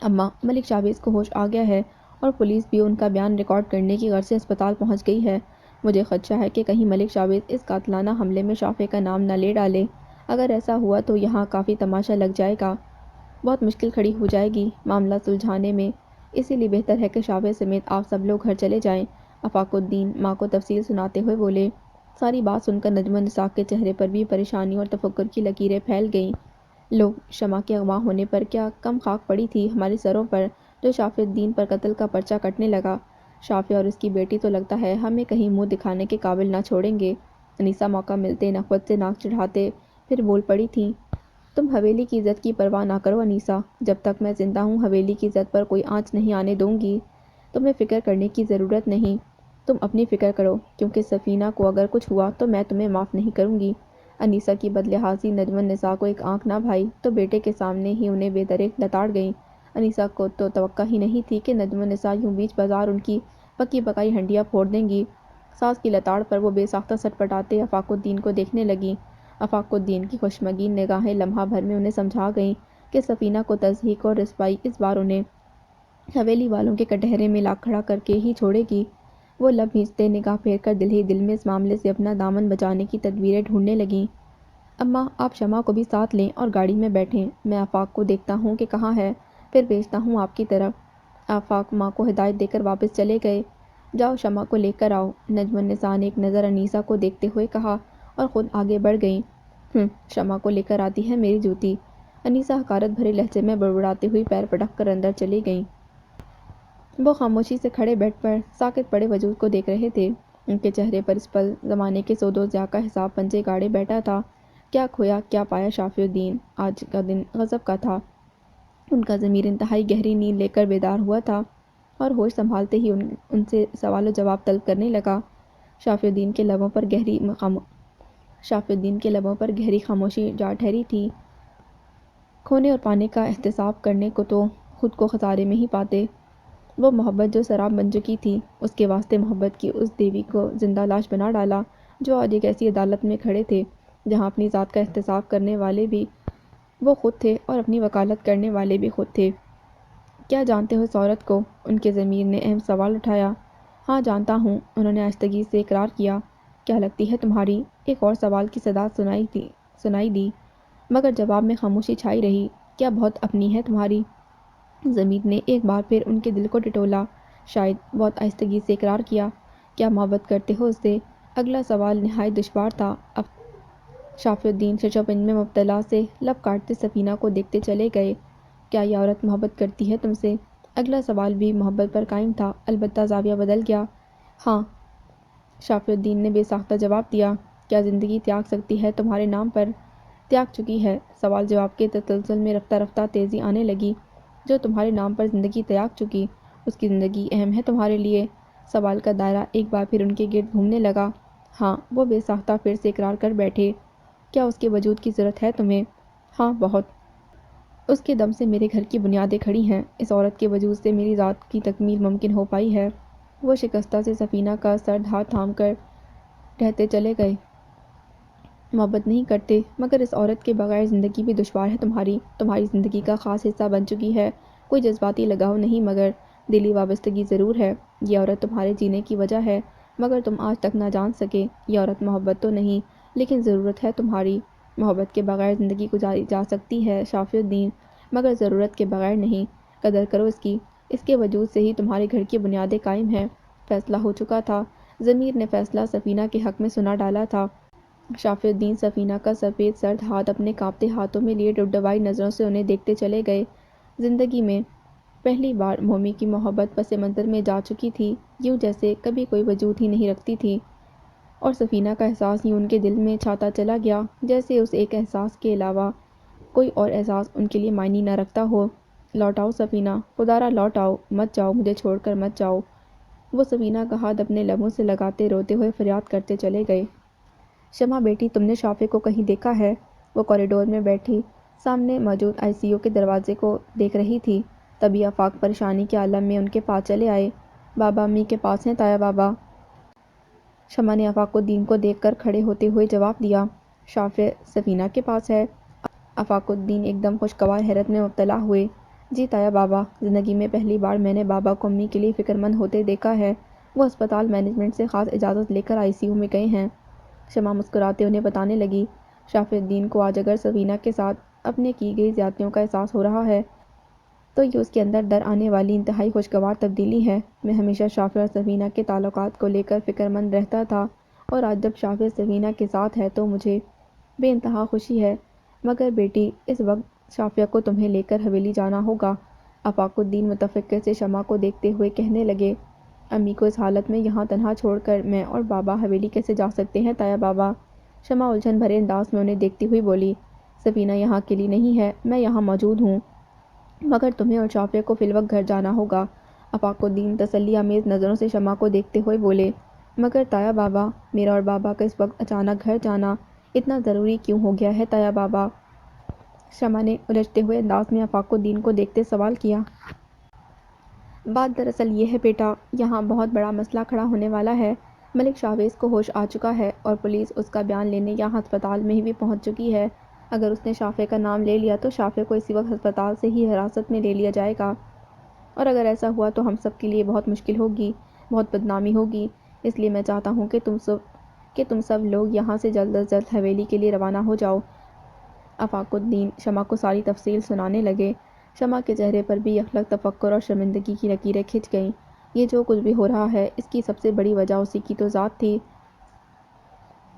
اماں، ملک شاہویز کو ہوش آ گیا ہے اور پولیس بھی ان کا بیان ریکارڈ کرنے کی غرض سے ہسپتال پہنچ گئی ہے۔ مجھے خدشہ ہے کہ کہیں ملک شاہویز اس قاتلانہ حملے میں شافی کا نام نہ لے ڈالے، اگر ایسا ہوا تو یہاں کافی تماشا لگ جائے گا، بہت مشکل کھڑی ہو جائے گی معاملہ سلجھانے میں، اسی لیے بہتر ہے کہ شاہویز سمیت آپ سب لوگ گھر چلے جائیں۔ آفاق الدین ماں کو تفصیل سناتے ہوئے بولے۔ ساری بات سن کر نجم النساء کے چہرے پر بھی پریشانی اور تفکر کی لکیریں پھیل گئیں۔ لو، شمع کے اغوا ہونے پر کیا کم خاک پڑی تھی ہمارے سروں پر جو شافی الدین پر قتل کا پرچہ کٹنے لگا۔ شافیہ اور اس کی بیٹی تو لگتا ہے ہمیں کہیں منہ دکھانے کے قابل نہ چھوڑیں گے۔ انیسہ موقع ملتے نخوت سے ناک چڑھاتے پھر بول پڑی تھیں، تم حویلی کی عزت کی پرواہ نہ کرو انیسہ، جب تک میں زندہ ہوں حویلی کی عزت پر کوئی آنچ نہیں آنے دوں گی۔ تمہیں فکر کرنے کی ضرورت نہیں، تم اپنی فکر کرو، کیونکہ سفینہ کو اگر کچھ ہوا تو میں تمہیں معاف نہیں کروں گی۔ انیسہ کی بدلحاظی نجم النساء کو ایک آنکھ نہ بھائی تو بیٹے کے سامنے ہی انہیں بے درے لتاڑ گئیں۔ انیسہ کو تو توقع ہی نہیں تھی کہ نجم النساء یوں بیچ بازار ان کی پکی پکائی ہنڈیاں پھوڑ دیں گی۔ ساس کی لتاڑ پر وہ بے ساختہ سٹ پٹاتے آفاق الدین کو دیکھنے لگیں۔ آفاق الدین کی خشمگین نگاہیں لمحہ بھر میں انہیں سمجھا گئیں کہ سفینہ کو تضحیک اور رسوائی اس بار انہیں حویلی والوں کے کٹہرے میں لا کھڑا کر کے ہی چھوڑے گی۔ وہ لب کھینچتے نگاہ پھیر کر دل ہی دل میں اس معاملے سے اپنا دامن بچانے کی تدبیریں ڈھونڈنے لگیں۔ اماں آپ شمع کو بھی ساتھ لیں اور گاڑی میں بیٹھیں، میں آفاق کو دیکھتا ہوں کہ کہاں ہے، پھر بھیجتا ہوں آپ کی طرف۔ آفاق ماں کو ہدایت دے کر واپس چلے گئے۔ جاؤ شمع کو لے کر آؤ، نجم النساء نے ایک نظر انیسہ کو دیکھتے ہوئے کہا اور خود آگے بڑھ گئیں۔ شمع کو لے کر آتی ہے میری جوتی، انیسہ حقارت بھرے لہجے میں بڑبڑاتے ہوئی پیر پٹک کر اندر چلی گئیں۔ وہ خاموشی سے کھڑے بیڈ پر ساکت پڑے وجود کو دیکھ رہے تھے۔ ان کے چہرے پر اس پل زمانے کے سود و ضیاع کا حساب پنجے گاڑے بیٹھا تھا۔ کیا کھویا کیا پایا شافی الدین، آج کا دن غضب کا تھا۔ ان کا ضمیر انتہائی گہری نیند لے کر بیدار ہوا تھا اور ہوش سنبھالتے ہی ان سے سوال و جواب طلب کرنے لگا۔ شافی الدین کے لبوں پر گہری خاموشی جا ٹھہری تھی۔ کھونے اور پانے کا احتساب کرنے کو تو خود کو خسارے میں ہی پاتے۔ وہ محبت جو سراب بن چکی تھی، اس کے واسطے محبت کی اس دیوی کو زندہ لاش بنا ڈالا جو آج ایک ایسی عدالت میں کھڑے تھے جہاں اپنی ذات کا احتساب کرنے والے بھی وہ خود تھے اور اپنی وکالت کرنے والے بھی خود تھے۔ کیا جانتے ہو اس عورت کو؟ ان کے ضمیر نے اہم سوال اٹھایا۔ ہاں جانتا ہوں، انہوں نے آہستگی سے اقرار کیا۔ کیا لگتی ہے تمہاری؟ ایک اور سوال کی صدا سنائی دی، مگر جواب میں خاموشی چھائی رہی۔ کیا بہت اپنی ہے تمہاری؟ ضمیر نے ایک بار پھر ان کے دل کو ٹٹولا، شاید بہت آہستگی سے اقرار کیا۔ کیا محبت کرتے ہو اس سے؟ اگلا سوال نہایت دشوار تھا۔ اب شافی الدین ششوپن میں مبتلا سے لب کاٹتے سفینہ کو دیکھتے چلے گئے۔ کیا یہ عورت محبت کرتی ہے تم سے؟ اگلا سوال بھی محبت پر قائم تھا، البتہ زاویہ بدل گیا۔ ہاں، شافی الدین نے بے ساختہ جواب دیا۔ کیا زندگی تیاگ سکتی ہے تمہارے نام پر؟ تیاگ چکی ہے۔ سوال جواب کے تسلسل میں رفتہ رفتہ تیزی آنے لگی۔ جو تمہارے نام پر زندگی تیاگ چکی، اس کی زندگی اہم ہے تمہارے لیے؟ سوال کا دائرہ ایک بار پھر ان کے گرد گھومنے لگا۔ ہاں، وہ بے ساختہ پھر سے اقرار کر بیٹھے۔ کیا اس کے وجود کی ضرورت ہے تمہیں؟ ہاں، بہت۔ اس کے دم سے میرے گھر کی بنیادیں کھڑی ہیں، اس عورت کے وجود سے میری ذات کی تکمیل ممکن ہو پائی ہے۔ وہ شکستہ سے سفینہ کا سرد ہاتھ تھام کر کہتے چلے گئے۔ محبت نہیں کرتے، مگر اس عورت کے بغیر زندگی بھی دشوار ہے تمہاری زندگی کا خاص حصہ بن چکی ہے۔ کوئی جذباتی لگاؤ نہیں، مگر دلی وابستگی ضرور ہے۔ یہ عورت تمہارے جینے کی وجہ ہے، مگر تم آج تک نہ جان سکے۔ یہ عورت محبت تو نہیں، لیکن ضرورت ہے تمہاری۔ محبت کے بغیر زندگی گزاری جا سکتی ہے شافی الدین، مگر ضرورت کے بغیر نہیں۔ قدر کرو اس کی، اس کے وجود سے ہی تمہارے گھر کی بنیادیں قائم ہیں۔ فیصلہ ہو چکا تھا، ضمیر نے فیصلہ سفینہ کے حق میں سنا ڈالا تھا۔ شافی الدین سفینہ کا سفید سرد ہاتھ اپنے کانپتے ہاتھوں میں لیے ڈبڈبائی نظروں سے انہیں دیکھتے چلے گئے۔ زندگی میں پہلی بار مومی کی محبت پس منظر میں جا چکی تھی، یوں جیسے کبھی کوئی وجود ہی نہیں رکھتی تھی، اور سفینہ کا احساس یوں ان کے دل میں چھاتا چلا گیا جیسے اس ایک احساس کے علاوہ کوئی اور احساس ان کے لیے معنی نہ رکھتا ہو۔ لوٹ آؤ سفینہ، خدا را لوٹ آؤ، مت جاؤ، مجھے چھوڑ کر مت جاؤ۔ وہ سفینہ کا ہاتھ اپنے لبوں سے لگاتے روتے ہوئے فریاد کرتے چلے گئے۔ شمع بیٹی، تم نے شافی کو کہیں دیکھا ہے؟ وہ کوریڈور میں بیٹھی سامنے موجود آئی سی یو کے دروازے کو دیکھ رہی تھی۔ تبھی آفاق پریشانی کے عالم میں ان کے پاس چلے آئے۔ بابا امی کے پاس ہیں تایا بابا۔ شمع نے آفاق الدین کو دیکھ کر کھڑے ہوتے ہوئے جواب دیا۔ شافی سفینہ کے پاس ہے؟ آفاق الدین ایک دم خوشگوار حیرت میں مبتلا ہوئے۔ جی تایا بابا، زندگی میں پہلی بار میں نے بابا کو امی کے لیے فکر مند ہوتے دیکھا ہے۔ وہ اسپتال مینجمنٹ سے خاص اجازت لے کر آئی سی یو میں گئے ہیں۔ شمع مسکراتے انہیں بتانے لگی۔ شافی الدین کو آج اگر سفینہ کے ساتھ اپنے کی گئی زیادتیوں کا احساس ہو رہا ہے تو یہ اس کے اندر در آنے والی انتہائی خوشگوار تبدیلی ہے۔ میں ہمیشہ شافی اور سفینہ کے تعلقات کو لے کر فکر مند رہتا تھا، اور آج جب شافی سفینہ کے ساتھ ہے تو مجھے بے انتہا خوشی ہے۔ مگر بیٹی، اس وقت شافیہ کو تمہیں لے کر حویلی جانا ہوگا۔ آفاق الدین متفکر سے شمع کو دیکھتے ہوئے کہنے لگے۔ امی کو اس حالت میں یہاں تنہا چھوڑ کر میں اور بابا حویلی کیسے جا سکتے ہیں تایا بابا؟ شمع الجھن بھرے انداز میں انہیں دیکھتی ہوئی بولی۔ سفینہ یہاں اکیلی نہیں ہے، میں یہاں موجود ہوں، مگر تمہیں اور شافیہ کو فی الوقت گھر جانا ہوگا۔ آفاق الدین تسلی آمیز نظروں سے شمع کو دیکھتے ہوئے بولے۔ مگر تایا بابا، میرا اور بابا کا اس وقت اچانک گھر جانا اتنا ضروری کیوں ہو گیا ہے تایا بابا؟ شمع نے الجھتے ہوئے انداز میں آفاق الدین کو دیکھتے سوال کیا۔ بات دراصل یہ ہے بیٹا، یہاں بہت بڑا مسئلہ کھڑا ہونے والا ہے۔ ملک شاویز کو ہوش آ چکا ہے اور پولیس اس کا بیان لینے یہاں ہسپتال میں بھی پہنچ چکی ہے۔ اگر اس نے شافیہ کا نام لے لیا تو شافیہ کو اسی وقت ہسپتال سے ہی حراست میں لے لیا جائے گا، اور اگر ایسا ہوا تو ہم سب کے لیے بہت مشکل ہوگی، بہت بدنامی ہوگی۔ اس لیے میں چاہتا ہوں کہ تم سب لوگ یہاں سے جلد از جلد حویلی کے لیے روانہ ہو جاؤ۔ آفاق الدین شمع کو ساری تفصیل سنانے لگے۔ شمع کے چہرے پر بھی یکلخت تفکر اور شرمندگی کی لکیریں کھنچ گئیں۔ یہ جو کچھ بھی ہو رہا ہے اس کی سب سے بڑی وجہ اسی کی تو ذات تھی۔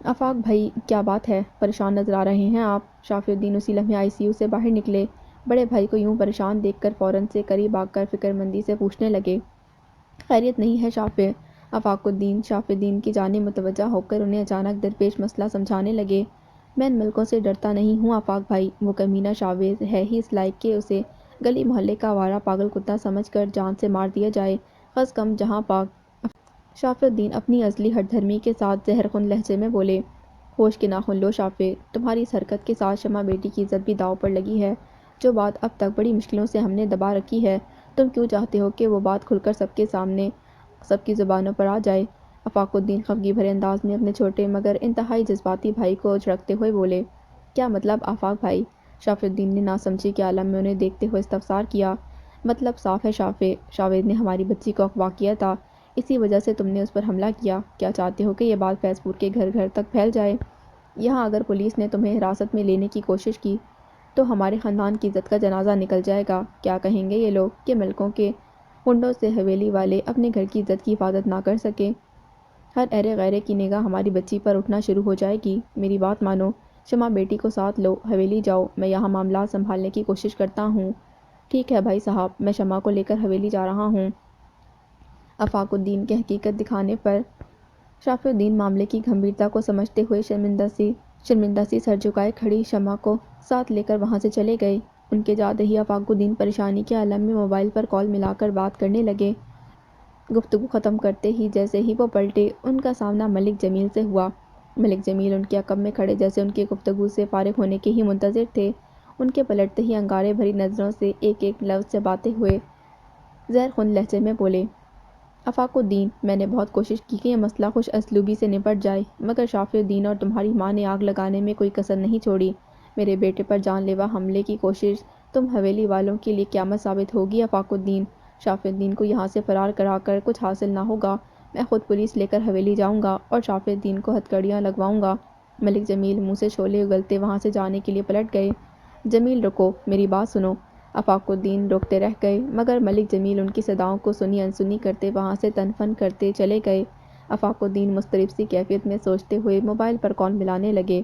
آفاق بھائی، کیا بات ہے؟ پریشان نظر آ رہے ہیں آپ۔ شافی الدین اسی لمحے ICU سے باہر نکلے۔ بڑے بھائی کو یوں پریشان دیکھ کر فوراً سے قریب آ کر فکر مندی سے پوچھنے لگے۔ خیریت نہیں ہے شافی؟ آفاق الدین شافی الدین کی جانب متوجہ ہو کر انہیں اچانک درپیش مسئلہ سمجھانے لگے۔ میں ان ملکوں سے ڈرتا نہیں ہوں آفاق بھائی، وہ کمینہ شاویز ہے ہی اس لائق کہ اسے گلی محلے کا آوارہ پاگل کتا سمجھ کر جان سے مار دیا جائے، خاص کم جہاں پاک۔ شافی الدین اپنی ازلی ہٹ دھرمی کے ساتھ زہر خون لہجے میں بولے۔ ہوش کے ناخن لو شافی، تمہاری اس حرکت کے ساتھ شمع بیٹی کی عزت بھی داؤ پر لگی ہے۔ جو بات اب تک بڑی مشکلوں سے ہم نے دبا رکھی ہے، تم کیوں چاہتے ہو کہ وہ بات کھل کر سب کے سامنے سب کی زبانوں پر آ جائے؟ آفاق الدین خفگی بھرے انداز میں اپنے چھوٹے مگر انتہائی جذباتی بھائی کو جھڑکتے ہوئے بولے۔ کیا مطلب آفاق بھائی؟ شافی الدین نے ناسمجھی کے عالم میں انہیں دیکھتے ہوئے استفسار کیا۔ مطلب صاف ہے شافی، شاویز نے ہماری بچی کو اغوا کیا تھا، اسی وجہ سے تم نے اس پر حملہ کیا۔ کیا چاہتے ہو کہ یہ بات فیض پور کے گھر گھر تک پھیل جائے؟ یہاں اگر پولیس نے تمہیں حراست میں لینے کی کوشش کی تو ہمارے خاندان کی عزت کا جنازہ نکل جائے گا۔ کیا کہیں گے یہ لوگ کہ ملکوں کے غنڈوں سے حویلی والے اپنے گھر کی عزت کی حفاظت نہ کر سکے؟ ہر ایرے غیرے کی نگاہ ہماری بچی پر اٹھنا شروع ہو جائے گی۔ میری بات مانو، شمع بیٹی کو ساتھ لو، حویلی جاؤ، میں یہاں معاملات سنبھالنے کی کوشش کرتا ہوں۔ ٹھیک ہے بھائی صاحب، میں شمع کو لے کر حویلی جا رہا ہوں۔ آفاق الدین کے حقیقت دکھانے پر شافی الدین معاملے کی گھمبیرتا کو سمجھتے ہوئے شرمندہ سی سر جھکائے کھڑی شمع کو ساتھ لے کر وہاں سے چلے گئے۔ ان کے جاتے ہی آفاق الدین پریشانی کے عالم میں موبائل پر کال ملا کر بات کرنے لگے۔ گفتگو ختم کرتے ہی جیسے ہی وہ پلٹے، ان کا سامنا ملک جمیل سے ہوا۔ ملک جمیل ان کے عقب میں کھڑے جیسے ان کی گفتگو سے فارغ ہونے کے ہی منتظر تھے۔ ان کے پلٹتے ہی انگارے بھری نظروں سے ایک ایک لفظ چباتے ہوئے زہر خون لہجے میں بولے۔ آفاق الدین، میں نے بہت کوشش کی کہ یہ مسئلہ خوش اسلوبی سے نپٹ جائے، مگر شافی الدین اور تمہاری ماں نے آگ لگانے میں کوئی کسر نہیں چھوڑی۔ میرے بیٹے پر جان لیوا حملے کی کوشش تم حویلی والوں کے لیے قیامت ثابت ہوگی آفاق الدین۔ شافی الدین کو یہاں سے فرار کرا کر کچھ حاصل نہ ہوگا، میں خود پولیس لے کر حویلی جاؤں گا اور شافی الدین کو ہتھکڑیاں لگواؤں گا۔ ملک جمیل منہ سے شعلے اگلتے وہاں سے جانے کے لیے پلٹ گئے۔ جمیل رکو، میری بات سنو۔ آفاق الدین روکتے رہ گئے، مگر ملک جمیل ان کی صداؤں کو سنی انسنی کرتے وہاں سے تن فن کرتے چلے گئے۔ آفاق الدین مضطرب سی کیفیت میں سوچتے ہوئے موبائل پر کال ملانے لگے۔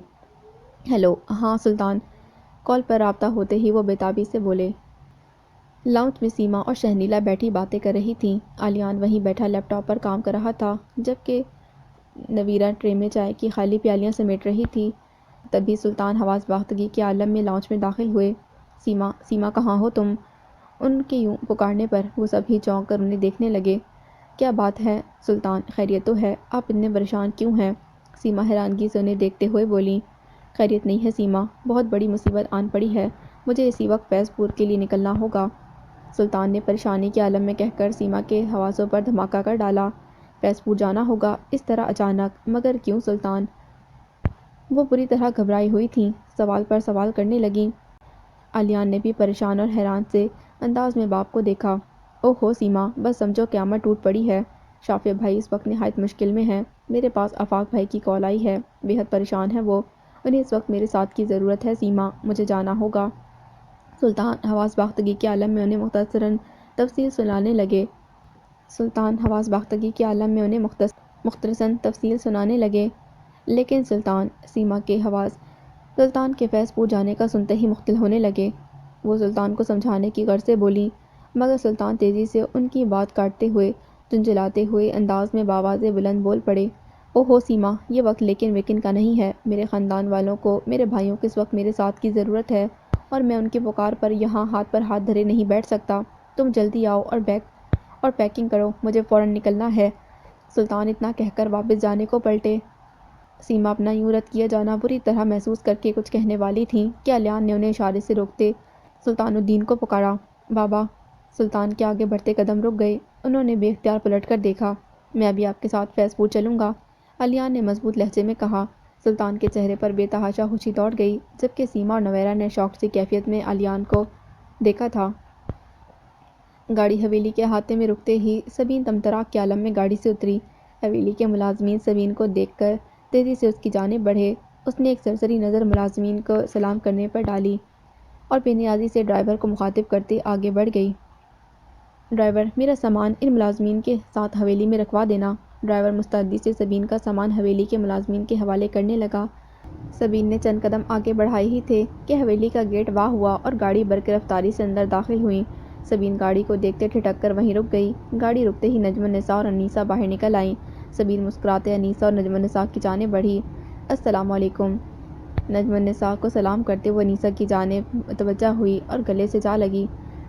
ہیلو، ہاں سلطان۔ کال پر رابطہ ہوتے ہی وہ بےتابی سے بولے۔ لاؤنج میں سیما اور شہنیلا بیٹھی باتیں کر رہی تھیں۔ علیان وہیں بیٹھا لیپ ٹاپ پر کام کر رہا تھا، جبکہ نویرہ ٹرے میں چائے کی خالی پیالیاں سمیٹ رہی تھی۔ تبھی سلطان حواس باختگی کے عالم میں لاؤنج میں داخل ہوئے۔ سیما، سیما کہاں ہو تم؟ ان کے یوں پکارنے پر وہ سب ہی چونک کر انہیں دیکھنے لگے۔ کیا بات ہے سلطان، خیریت تو ہے؟ آپ اتنے پریشان کیوں ہیں؟ سیما حیرانگی سے انہیں دیکھتے ہوئے بولی۔ خیریت نہیں ہے سیما، بہت بڑی مصیبت آن پڑی ہے، مجھے اسی وقت فیض پور کے لیے نکلنا ہوگا، سلطان نے پریشانی کے عالم میں کہہ کر سیما کے حواسوں پر دھماکہ کر ڈالا۔ فیض پور جانا ہوگا؟ اس طرح اچانک؟ مگر کیوں سلطان؟ وہ بری طرح گھبرائی ہوئی تھیں، سوال پر سوال کرنے لگیں۔ علیان نے بھی پریشان اور حیران سے انداز میں باپ کو دیکھا۔ او ہو سیما، بس سمجھو قیامت ٹوٹ پڑی ہے، شافیہ بھائی اس وقت نہایت مشکل میں ہیں۔ میرے پاس آفاق بھائی کی کال آئی ہے، بے حد پریشان ہیں وہ، انہیں اس وقت میرے ساتھ کی ضرورت ہے سیما، مجھے جانا ہوگا۔ سلطان حواس باختگی کے عالم میں انہیں مختصراً تفصیل سنانے لگے۔ لیکن سلطان، سیما کے حواس سلطان کے فیض پور جانے کا سنتے ہی مختل ہونے لگے۔ وہ سلطان کو سمجھانے کی غرض سے بولی، مگر سلطان تیزی سے ان کی بات کاٹتے ہوئے جھنجھلاتے ہوئے انداز میں بآواز بلند بول پڑے، اوہو سیما، یہ وقت لیکن ویکن کا نہیں ہے۔ میرے خاندان والوں کو، میرے بھائیوں کو اس وقت میرے ساتھ کی ضرورت ہے اور میں ان کی پکار پر یہاں ہاتھ پر ہاتھ دھرے نہیں بیٹھ سکتا۔ تم جلدی آؤ اور پیکنگ کرو، مجھے فوراً نکلنا ہے۔ سلطان اتنا کہہ کر واپس جانے کو پلٹے۔ سیما اپنا یوں رد کیا جانا بری طرح محسوس کر کے کچھ کہنے والی تھیں کہ الیان نے انہیں اشارے سے روکتے سلطان الدین کو پکارا، بابا۔ سلطان کے آگے بڑھتے قدم رک گئے۔ انہوں نے بے اختیار پلٹ کر دیکھا۔ میں بھی آپ کے ساتھ فیض پور چلوں گا، الیان نے مضبوط لہجے میں کہا۔ سلطان کے چہرے پر بے تحاشا خوشی دوڑ گئی، جبکہ سیما اور نویرا نے شوق سی کیفیت میں الیان کو دیکھا تھا۔ گاڑی حویلی کے احاطے میں رکتے ہی سبین طمطراق کے عالم میں گاڑی سے اتری۔ حویلی کے ملازمین سبین کو دیکھ کر تیزی سے اس کی جانب بڑھے۔ اس نے ایک سرسری نظر ملازمین کو سلام کرنے پر ڈالی اور بے نیازی سے ڈرائیور کو مخاطب کرتے آگے بڑھ گئی۔ ڈرائیور، میرا سامان ان ملازمین کے ساتھ حویلی میں رکھوا دینا۔ ڈرائیور مستعدی سے سبین کا سامان حویلی کے ملازمین کے حوالے کرنے لگا۔ سبین نے چند قدم آگے بڑھائے ہی تھے کہ حویلی کا گیٹ واہ ہوا اور گاڑی برق رفتاری سے اندر داخل ہوئی۔ سبین گاڑی کو دیکھتے ٹھٹک کر وہیں رک گئی۔ گاڑی رکتے ہی نجم النساء اور انیسہ باہر نکل آئیں۔ سبین مسکراتے انیسہ اور نجم النساء کی جانب بڑھی۔ السلام علیکم۔ نجم النساء کو سلام کرتے وہ انیسہ کی جانب متوجہ ہوئی اور گلے سے جا لگی۔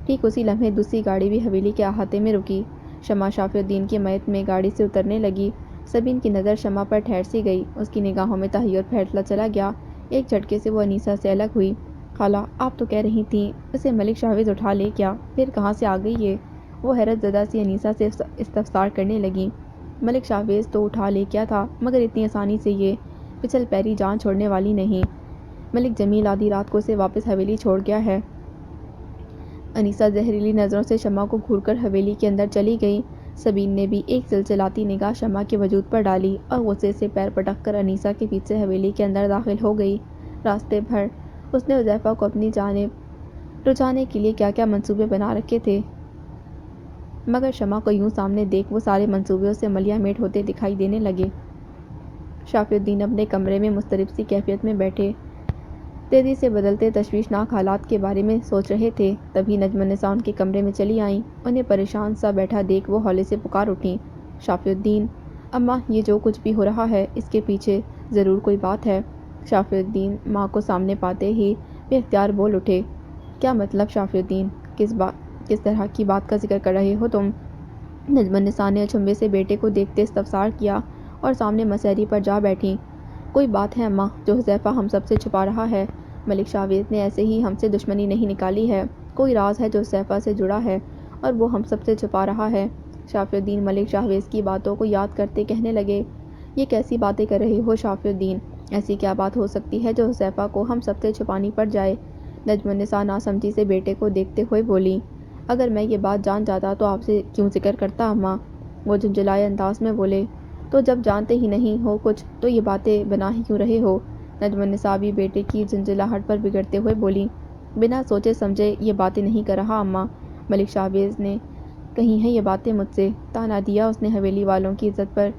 ٹھیک اسی لمحے دوسری گاڑی بھی حویلی کے احاطے میں رکی۔ شمع شافی الدین کی میت میں گاڑی سے اترنے لگی۔ سبین کی نظر شمع پر ٹھہر سی گئی۔ اس کی نگاہوں میں تحیر پھیلتا چلا گیا۔ ایک جھٹکے سے وہ انیسہ سے الگ ہوئی۔ خالہ، آپ تو کہہ رہی تھیں اسے ملک شاہویز اٹھا لے کیا؟ پھر کہاں سے آ گئی یہ؟ وہ حیرت زدہ سی انیسہ سے استفسار کرنے لگیں۔ ملک شاہویز تو اٹھا لے کیا تھا، مگر اتنی آسانی سے یہ پچھل پیری جان چھوڑنے والی نہیں۔ ملک جمیل آدھی رات کو اسے واپس حویلی چھوڑ گیا ہے۔ انیسہ زہریلی نظروں سے شمع کو گھور کر حویلی کے اندر چلی گئی۔ سبین نے بھی ایک زلزلاتی نگاہ شمع کے وجود پر ڈالی اور غصے سے پیر پٹک کر انیسہ کے پیچھے حویلی کے اندر داخل ہو گئی۔ راستے بھر اس نے حذیفہ کو اپنی جانب رجھانے کے لیے کیا کیا منصوبے بنا رکھے تھے، مگر شمع کو یوں سامنے دیکھ وہ سارے منصوبے اسے ملیح میٹ ہوتے دکھائی دینے لگے۔ شافی الدین اپنے کمرے میں مضطرب سی کیفیت میں بیٹھے تیزی سے بدلتے تشویشناک حالات کے بارے میں سوچ رہے تھے۔ تبھی نجم النساء ان کے کمرے میں چلی آئیں۔ انہیں پریشان سا بیٹھا دیکھ وہ ہولے سے پکار اٹھیں، شافی الدین! اماں، یہ جو کچھ بھی ہو رہا ہے اس کے پیچھے ضرور کوئی بات ہے۔ شافی الدین ماں کو سامنے پاتے ہی بے اختیار بول اٹھے، کیا مطلب شافی الدین؟ کس طرح کی بات کا ذکر کر رہے ہو تم؟ نجم النساء نے اچنبھے سے بیٹے کو دیکھتے استفسار کیا اور سامنے مسیری پر جا بیٹھیں۔ کوئی بات ہے اماں جو حذیفہ ہم سب سے چھپا رہا ہے؟ ملک شاہویز نے ایسے ہی ہم سے دشمنی نہیں نکالی ہے، کوئی راز ہے جو حذیفہ سے جڑا ہے اور وہ ہم سب سے چھپا رہا ہے۔ شافی الدین ملک شاہویز کی باتوں کو یاد کرتے کہنے لگے، یہ کیسی باتیں کر رہے ہو شافی الدین؟ ایسی کیا بات ہو سکتی ہے جو حذیفہ کو ہم سب سے چھپانی پڑ جائے؟ نجم النساء ناسمجھی سے بیٹے کو دیکھتے ہوئے بولی، اگر میں یہ بات جان جاتا تو آپ سے کیوں ذکر کرتا اماں؟ وہ جھنجھلائے انداز میں بولے، تو جب جانتے ہی نہیں ہو کچھ تو یہ باتیں بنا ہی کیوں رہے ہو؟ نجم النساء بھی بیٹے کی جھنجھلاہٹ پر بگڑتے ہوئے بولی، بنا سوچے سمجھے یہ باتیں نہیں کر رہا اماں، ملک شاہویز نے کہی ہیں یہ باتیں مجھ سے۔ تانا دیا اس نے حویلی والوں کی عزت پر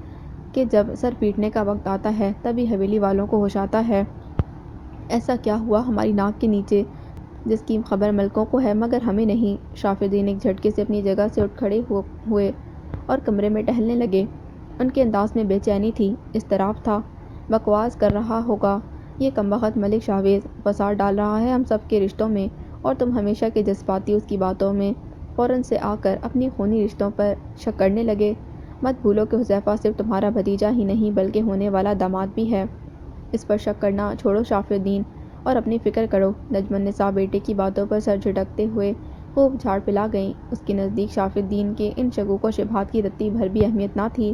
کہ جب سر پیٹنے کا وقت آتا ہے تبھی حویلی والوں کو ہوش آتا ہے۔ ایسا کیا ہوا ہماری ناک کے نیچے جس کی خبر ملکوں کو ہے مگر ہمیں نہیں؟ شافی الدین ایک جھٹکے سے اپنی جگہ سے اٹھ کھڑے ہوئے اور کمرے میں ٹہلنے لگے۔ ان کے انداز میں بے چینی تھی، اضطراب تھا۔ بکواس کر رہا ہوگا یہ کمبخت ملک شاہویز، فساد ڈال رہا ہے ہم سب کے رشتوں میں، اور تم ہمیشہ کے جذباتی اس کی باتوں میں فوراً سے آ کر اپنی خونی رشتوں پر شک کرنے لگے۔ مت بھولو کہ حذیفہ صرف تمہارا بھتیجا ہی نہیں بلکہ ہونے والا داماد بھی ہے۔ اس پر شک کرنا چھوڑو شافی الدین اور اپنی فکر کرو۔ نجم النساء بیٹے کی باتوں پر سر جھٹکتے ہوئے خوب جھاڑ پلا گئیں۔ اس کے نزدیک شافی الدین کے ان شکوک و شبہات کی رتی بھر بھی اہمیت نہ تھی۔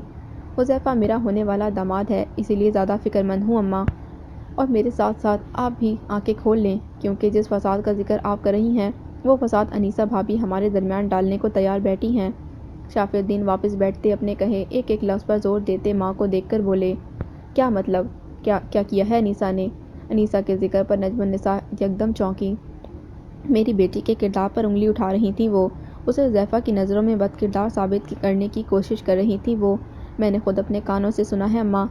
حذیفہ میرا ہونے والا داماد ہے، اسی لیے زیادہ فکر مند ہوں اماں، اور میرے ساتھ ساتھ آپ بھی آنکھیں کھول لیں، کیونکہ جس فساد کا ذکر آپ کر رہی ہیں وہ فساد انیسہ بھابھی ہمارے درمیان ڈالنے کو تیار بیٹھی ہیں۔ شافی الدین واپس بیٹھتے اپنے کہے ایک ایک لفظ پر زور دیتے ماں کو دیکھ کر بولے، کیا مطلب؟ کیا کیا ہے انیسہ نے؟ انیسہ کے ذکر پر نجم النساء یکدم چونکی۔ میری بیٹی کے کردار پر انگلی اٹھا رہی تھی وہ، اسے حذیفہ کی نظروں میں بد کردار ثابت کرنے کی کوشش کر رہی تھی وہ، میں نے خود اپنے کانوں سے سنا ہے اماں۔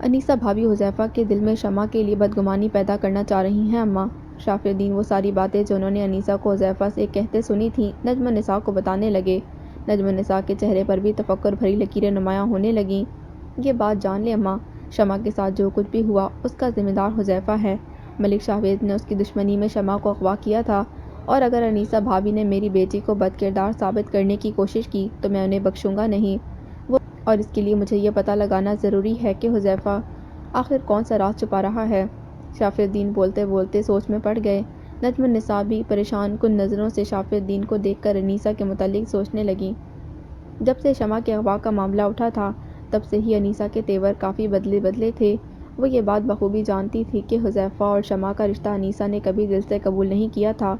انیسہ بھابھی حذیفہ کے دل میں شمع کے لیے بدگمانی پیدا کرنا چاہ رہی ہیں اماں۔ شافی الدین وہ ساری باتیں جو انہوں نے انیسہ کو حذیفہ سے کہتے سنی تھیں نجم النساء کو بتانے لگے۔ نجم النساء کے چہرے پر بھی تفکر بھری لکیریں نمایاں ہونے لگیں۔ یہ بات جان لے اماں، شمع کے ساتھ جو کچھ بھی ہوا اس کا ذمہ دار حذیفہ ہے۔ ملک شاویز نے اس کی دشمنی میں شمع کو اغوا کیا تھا، اور اگر انیسہ بھابی نے میری بیٹی کو بد کردار ثابت کرنے کی کوشش کی تو میں انہیں بخشوں گا نہیں۔ اور اس کے لیے مجھے یہ پتہ لگانا ضروری ہے کہ حذیفہ آخر کون سا راز چھپا رہا ہے۔ شافی الدین بولتے بولتے سوچ میں پڑ گئے۔ نجم النساء بھی پریشان کن نظروں سے شافی الدین کو دیکھ کر انیسہ کے متعلق سوچنے لگیں۔ جب سے شمع کے اغوا کا معاملہ اٹھا تھا تب سے ہی انیسہ کے تیور کافی بدلے تھے۔ وہ یہ بات بخوبی جانتی تھی کہ حذیفہ اور شمع کا رشتہ انیسہ نے کبھی دل سے قبول نہیں کیا تھا،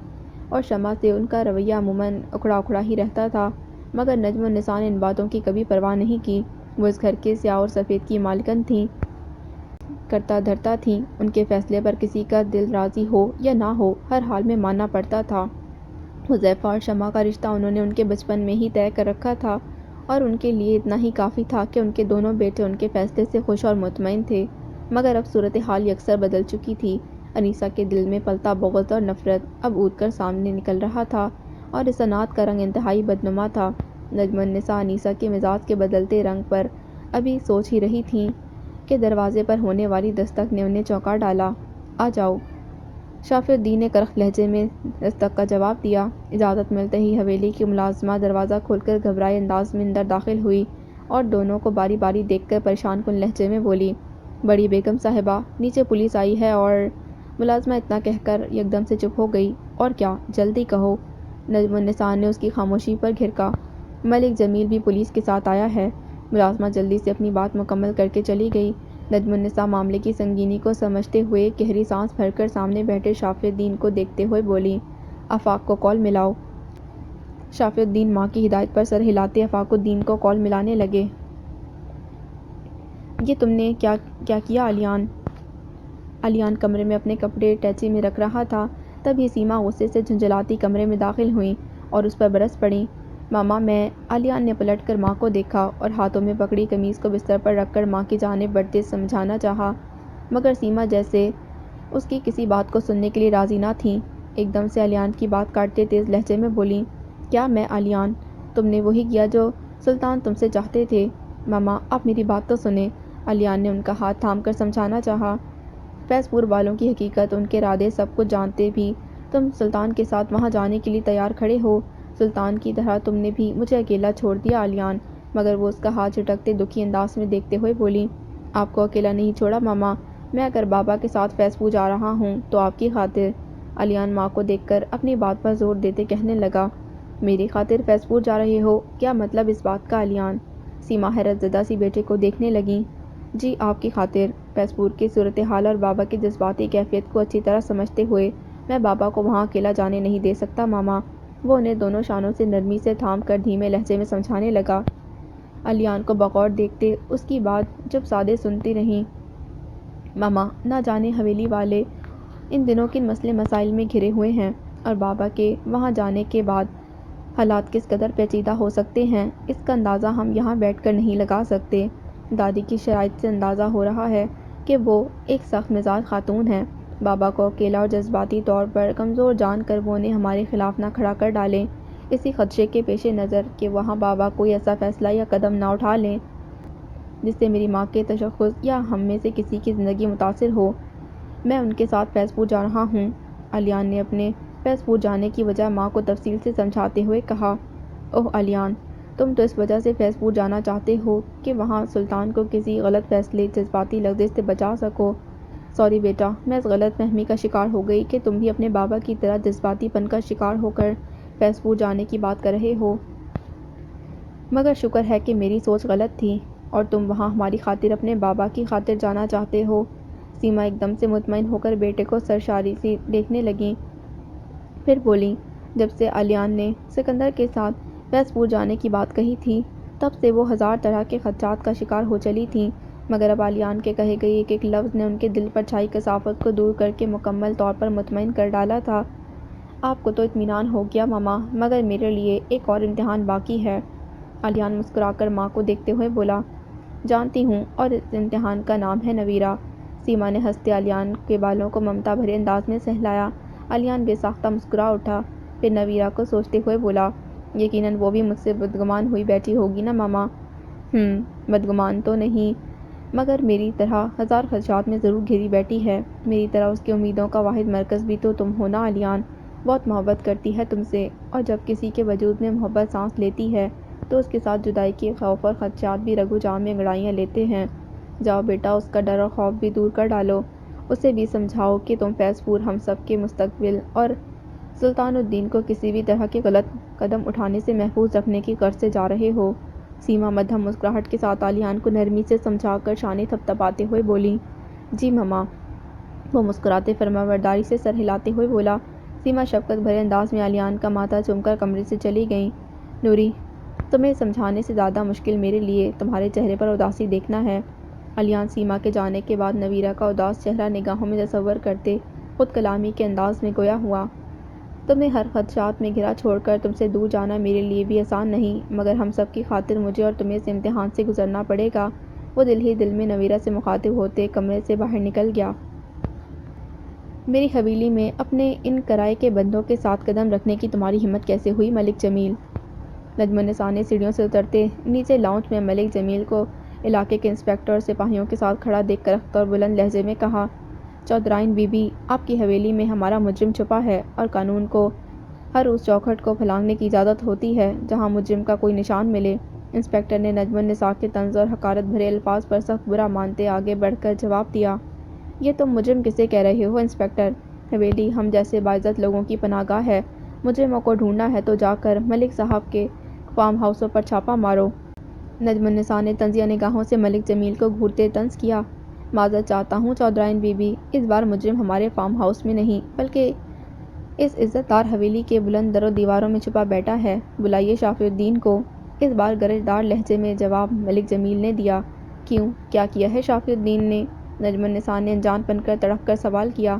اور شمع سے ان کا رویہ عموماً اکھڑا اکھڑا ہی رہتا تھا، مگر نجم النساء نے ان باتوں کی کبھی پرواہ نہیں کی۔ وہ اس گھر کے سیاہ اور سفید کی مالکن تھیں، کرتا دھرتا تھیں، ان کے فیصلے پر کسی کا دل راضی ہو یا نہ ہو ہر حال میں ماننا پڑتا تھا۔ حذیفہ اور شمع کا رشتہ انہوں نے ان کے بچپن میں ہی طے کر رکھا تھا، اور ان کے لیے اتنا ہی کافی تھا کہ ان کے دونوں بیٹے ان کے فیصلے سے خوش اور مطمئن تھے۔ مگر اب صورتحال یکسر بدل چکی تھی۔ انیسہ کے دل میں پلتا بغض اور نفرت اب اودھ کر سامنے نکل رہا تھا، اور اس انات کا رنگ انتہائی بدنما تھا۔ نجم النساء انیسہ کے مزاج کے بدلتے رنگ پر ابھی سوچ ہی رہی تھیں کہ دروازے پر ہونے والی دستک نے انہیں چونکا ڈالا۔ آ جاؤ، شافی الدین نے کرخت لہجے میں دستک کا جواب دیا۔ اجازت ملتے ہی حویلی کی ملازمہ دروازہ کھول کر گھبرائے انداز میں اندر داخل ہوئی، اور دونوں کو باری باری دیکھ کر پریشان کن لہجے میں بولی، بڑی بیگم صاحبہ، نیچے پولیس آئی ہے اور… ملازمہ اتنا کہہ کر یکدم سے چپ ہو گئی۔ اور کیا؟ جلدی کہو۔ نجم النساء نے اس کی خاموشی پر گھرکا۔ ملک جمیل بھی پولیس کے ساتھ آیا ہے۔ ملازمہ جلدی سے اپنی بات مکمل کر کے چلی گئی۔ نجم النساء معاملے کی سنگینی کو سمجھتے ہوئے ایک گہری سانس بھر کر سامنے بیٹھے شافی الدین کو دیکھتے ہوئے بولی، آفاق کو کال ملاؤ۔ شافی الدین ماں کی ہدایت پر سر ہلاتے آفاق الدین کو کال ملانے لگے۔ یہ تم نے کیا کیا علیان؟ علیان کمرے میں اپنے کپڑے ٹیچی میں رکھ رہا تھا، تبھی سیما غصے سے جھنجھلاتی کمرے میں داخل ہوئیں اور اس پر برس پڑیں۔ ماما میں… علیان نے پلٹ کر ماں کو دیکھا اور ہاتھوں میں پکڑی قمیص کو بستر پر رکھ کر ماں کی جانب بڑھتے سمجھانا چاہا، مگر سیما جیسے اس کی کسی بات کو سننے کے لیے راضی نہ تھیں۔ ایک دم سے علیان کی بات کاٹتے تیز لہجے میں بولیں، کیا میں علیان؟ تم نے وہی کیا جو سلطان تم سے چاہتے تھے۔ ماما آپ میری بات تو سنیں۔ علیان نے ان کا ہاتھ تھام کر سمجھانا چاہا، فیض پور والوں کی حقیقت، ان کے ارادے سب کچھ جانتے بھی تم سلطان کے ساتھ وہاں جانے کے لیے تیار کھڑے ہو۔ سلطان کی طرح تم نے بھی مجھے اکیلا چھوڑ دیا علیان۔ مگر وہ اس کا ہاتھ جھٹکتے دکھی انداز میں دیکھتے ہوئے بولی، آپ کو اکیلا نہیں چھوڑا ماما، میں اگر بابا کے ساتھ فیض پور جا رہا ہوں تو آپ کی خاطر۔ علیان ماں کو دیکھ کر اپنی بات پر زور دیتے کہنے لگا، میری خاطر فیض پور جا رہے ہو؟ کیا مطلب اس بات کا علیان؟ سیما حیرت زدہ سی بیٹے کو دیکھنے لگیں۔ جی آپ کی خاطر۔ فیض پور کی صورتحال اور بابا کی جذباتی کیفیت کو اچھی طرح سمجھتے ہوئے میں بابا کو وہاں اکیلا جانے نہیں دے سکتا ماما۔ وہ انہیں دونوں شانوں سے نرمی سے تھام کر دھیمے لہجے میں سمجھانے لگا۔ علیان کو بغور دیکھتے اس کی بات چپ سادے سنتی رہیں۔ ماما نہ جانے حویلی والے ان دنوں کن مسئلے مسائل میں گھرے ہوئے ہیں، اور بابا کے وہاں جانے کے بعد حالات کس قدر پیچیدہ ہو سکتے ہیں، اس کا اندازہ ہم یہاں بیٹھ کر نہیں لگا سکتے۔ دادی کی شرائط سے اندازہ ہو رہا ہے کہ وہ ایک سخت مزاج خاتون ہیں۔ بابا کو اکیلا اور جذباتی طور پر کمزور جان کر وہ انہیں ہمارے خلاف نہ کھڑا کر ڈالیں، اسی خدشے کے پیش نظر کہ وہاں بابا کوئی ایسا فیصلہ یا قدم نہ اٹھا لیں جس سے میری ماں کے تشخص یا ہم میں سے کسی کی زندگی متاثر ہو، میں ان کے ساتھ فیض پور جا رہا ہوں۔ علیان نے اپنے فیض پور جانے کی وجہ ماں کو تفصیل سے سمجھاتے ہوئے کہا، اوہ علیان، تم تو اس وجہ سے فیض پور جانا چاہتے ہو کہ وہاں سلطان کو کسی غلط فیصلے، جذباتی لغزش سے بچا سکو۔ سوری بیٹا، میں اس غلط فہمی کا شکار ہو گئی کہ تم بھی اپنے بابا کی طرح جذباتی پن کا شکار ہو کر فیض پور جانے کی بات کر رہے ہو۔ مگر شکر ہے کہ میری سوچ غلط تھی، اور تم وہاں ہماری خاطر، اپنے بابا کی خاطر جانا چاہتے ہو۔ سیما ایک دم سے مطمئن ہو کر بیٹے کو سرشاری سی دیکھنے لگیں، پھر بولیں، جب سے علیان نے سکندر کے ساتھ فیض پور جانے کی بات کہی تھی تب سے وہ ہزار طرح کے خدشات کا شکار ہو چلی تھیں، مگر اب علیان کے کہے گئے ایک ایک لفظ نے ان کے دل پر چھائی کثافت کو دور کر کے مکمل طور پر مطمئن کر ڈالا تھا۔ آپ کو تو اطمینان ہو گیا ماما، مگر میرے لیے ایک اور امتحان باقی ہے۔ علیان مسکرا کر ماں کو دیکھتے ہوئے بولا، جانتی ہوں، اور اس امتحان کا نام ہے نویرہ۔ سیما نے ہنستے علیان کے بالوں کو ممتا بھرے انداز میں سہلایا۔ علیان بے ساختہ مسکرا اٹھا، پھر نویرہ کو سوچتے ہوئے بولا، یقیناً وہ بھی مجھ سے بدگمان ہوئی بیٹھی ہوگی نا ماما؟ بدگمان تو نہیں، مگر میری طرح ہزار خدشات میں ضرور گھری بیٹھی ہے۔ میری طرح اس کی امیدوں کا واحد مرکز بھی تو تم ہو نا علیان۔ بہت محبت کرتی ہے تم سے، اور جب کسی کے وجود میں محبت سانس لیتی ہے تو اس کے ساتھ جدائی کے خوف اور خدشات بھی رگ و جان میں انگڑائیاں لیتے ہیں۔ جاؤ بیٹا، اس کا ڈر اور خوف بھی دور کر ڈالو۔ اسے بھی سمجھاؤ کہ تم فیض پور ہم سب کے مستقبل اور سلطان الدین کو کسی بھی طرح کے غلط قدم اٹھانے سے محفوظ رکھنے کی غرض سے جا رہے ہو۔ سیما مدھم مسکراہٹ کے ساتھ علیان کو نرمی سے سمجھا کر شانے تھپتھپاتے ہوئے بولی۔ جی ماما۔ وہ مسکراتے فرمانبرداری سے سر ہلاتے ہوئے بولا۔ سیما شفقت بھرے انداز میں علیان کا ماتھا چوم کر کمرے سے چلی گئیں۔ نوری، تمہیں سمجھانے سے زیادہ مشکل میرے لیے تمہارے چہرے پر اداسی دیکھنا ہے۔ علیان سیما کے جانے کے بعد نویرہ کا اداس چہرہ نگاہوں میں تصور کرتے خود کلامی کے انداز میں گویا ہوا۔ تمہیں ہر خدشات میں گھرا چھوڑ کر تم سے دور جانا میرے لیے بھی آسان نہیں، مگر ہم سب کی خاطر مجھے اور تمہیں اس امتحان سے گزرنا پڑے گا۔ وہ دل ہی دل میں نویرہ سے مخاطب ہوتے کمرے سے باہر نکل گیا۔ میری حویلی میں اپنے ان کرائے کے بندوں کے ساتھ قدم رکھنے کی تمہاری ہمت کیسے ہوئی ملک جمیل؟ نجم النساء نے سیڑھیوں سے اترتے نیچے لاؤنج میں ملک جمیل کو علاقے کے انسپکٹر اور سپاہیوں کے ساتھ کھڑا دیکھ کر اختر بلند لہجے میں کہا، چودھرائن بی بی، آپ کی حویلی میں ہمارا مجرم چھپا ہے اور قانون کو ہر اس چوکھٹ کو پھلانگنے کی اجازت ہوتی ہے جہاں مجرم کا کوئی نشان ملے۔ انسپکٹر نے نجم النساء کے طنز اور حقارت بھرے الفاظ پر سخت برا مانتے آگے بڑھ کر جواب دیا، یہ تم مجرم کسے کہہ رہے ہو انسپکٹر؟ حویلی ہم جیسے باعزت لوگوں کی پناہ گاہ ہے۔ مجرموں کو ڈھونڈنا ہے تو جا کر ملک صاحب کے فارم ہاؤسوں پر چھاپہ مارو۔ نجم النساء نے طنزیہ نگاہوں سے ملک جمیل کو گھورتے طنز کیا، معذرت چاہتا ہوں چودھرائن بی بی، اس بار مجرم ہمارے فارم ہاؤس میں نہیں بلکہ اس عزت دار حویلی کے بلند در و دیواروں میں چھپا بیٹھا ہے۔ بلائیے شافی الدین کو۔ اس بار گرج دار لہجے میں جواب ملک جمیل نے دیا۔ کیوں، کیا کیا ہے شافی الدین نے؟ نجم النساء نے انجان بن کر تڑپ کر سوال کیا۔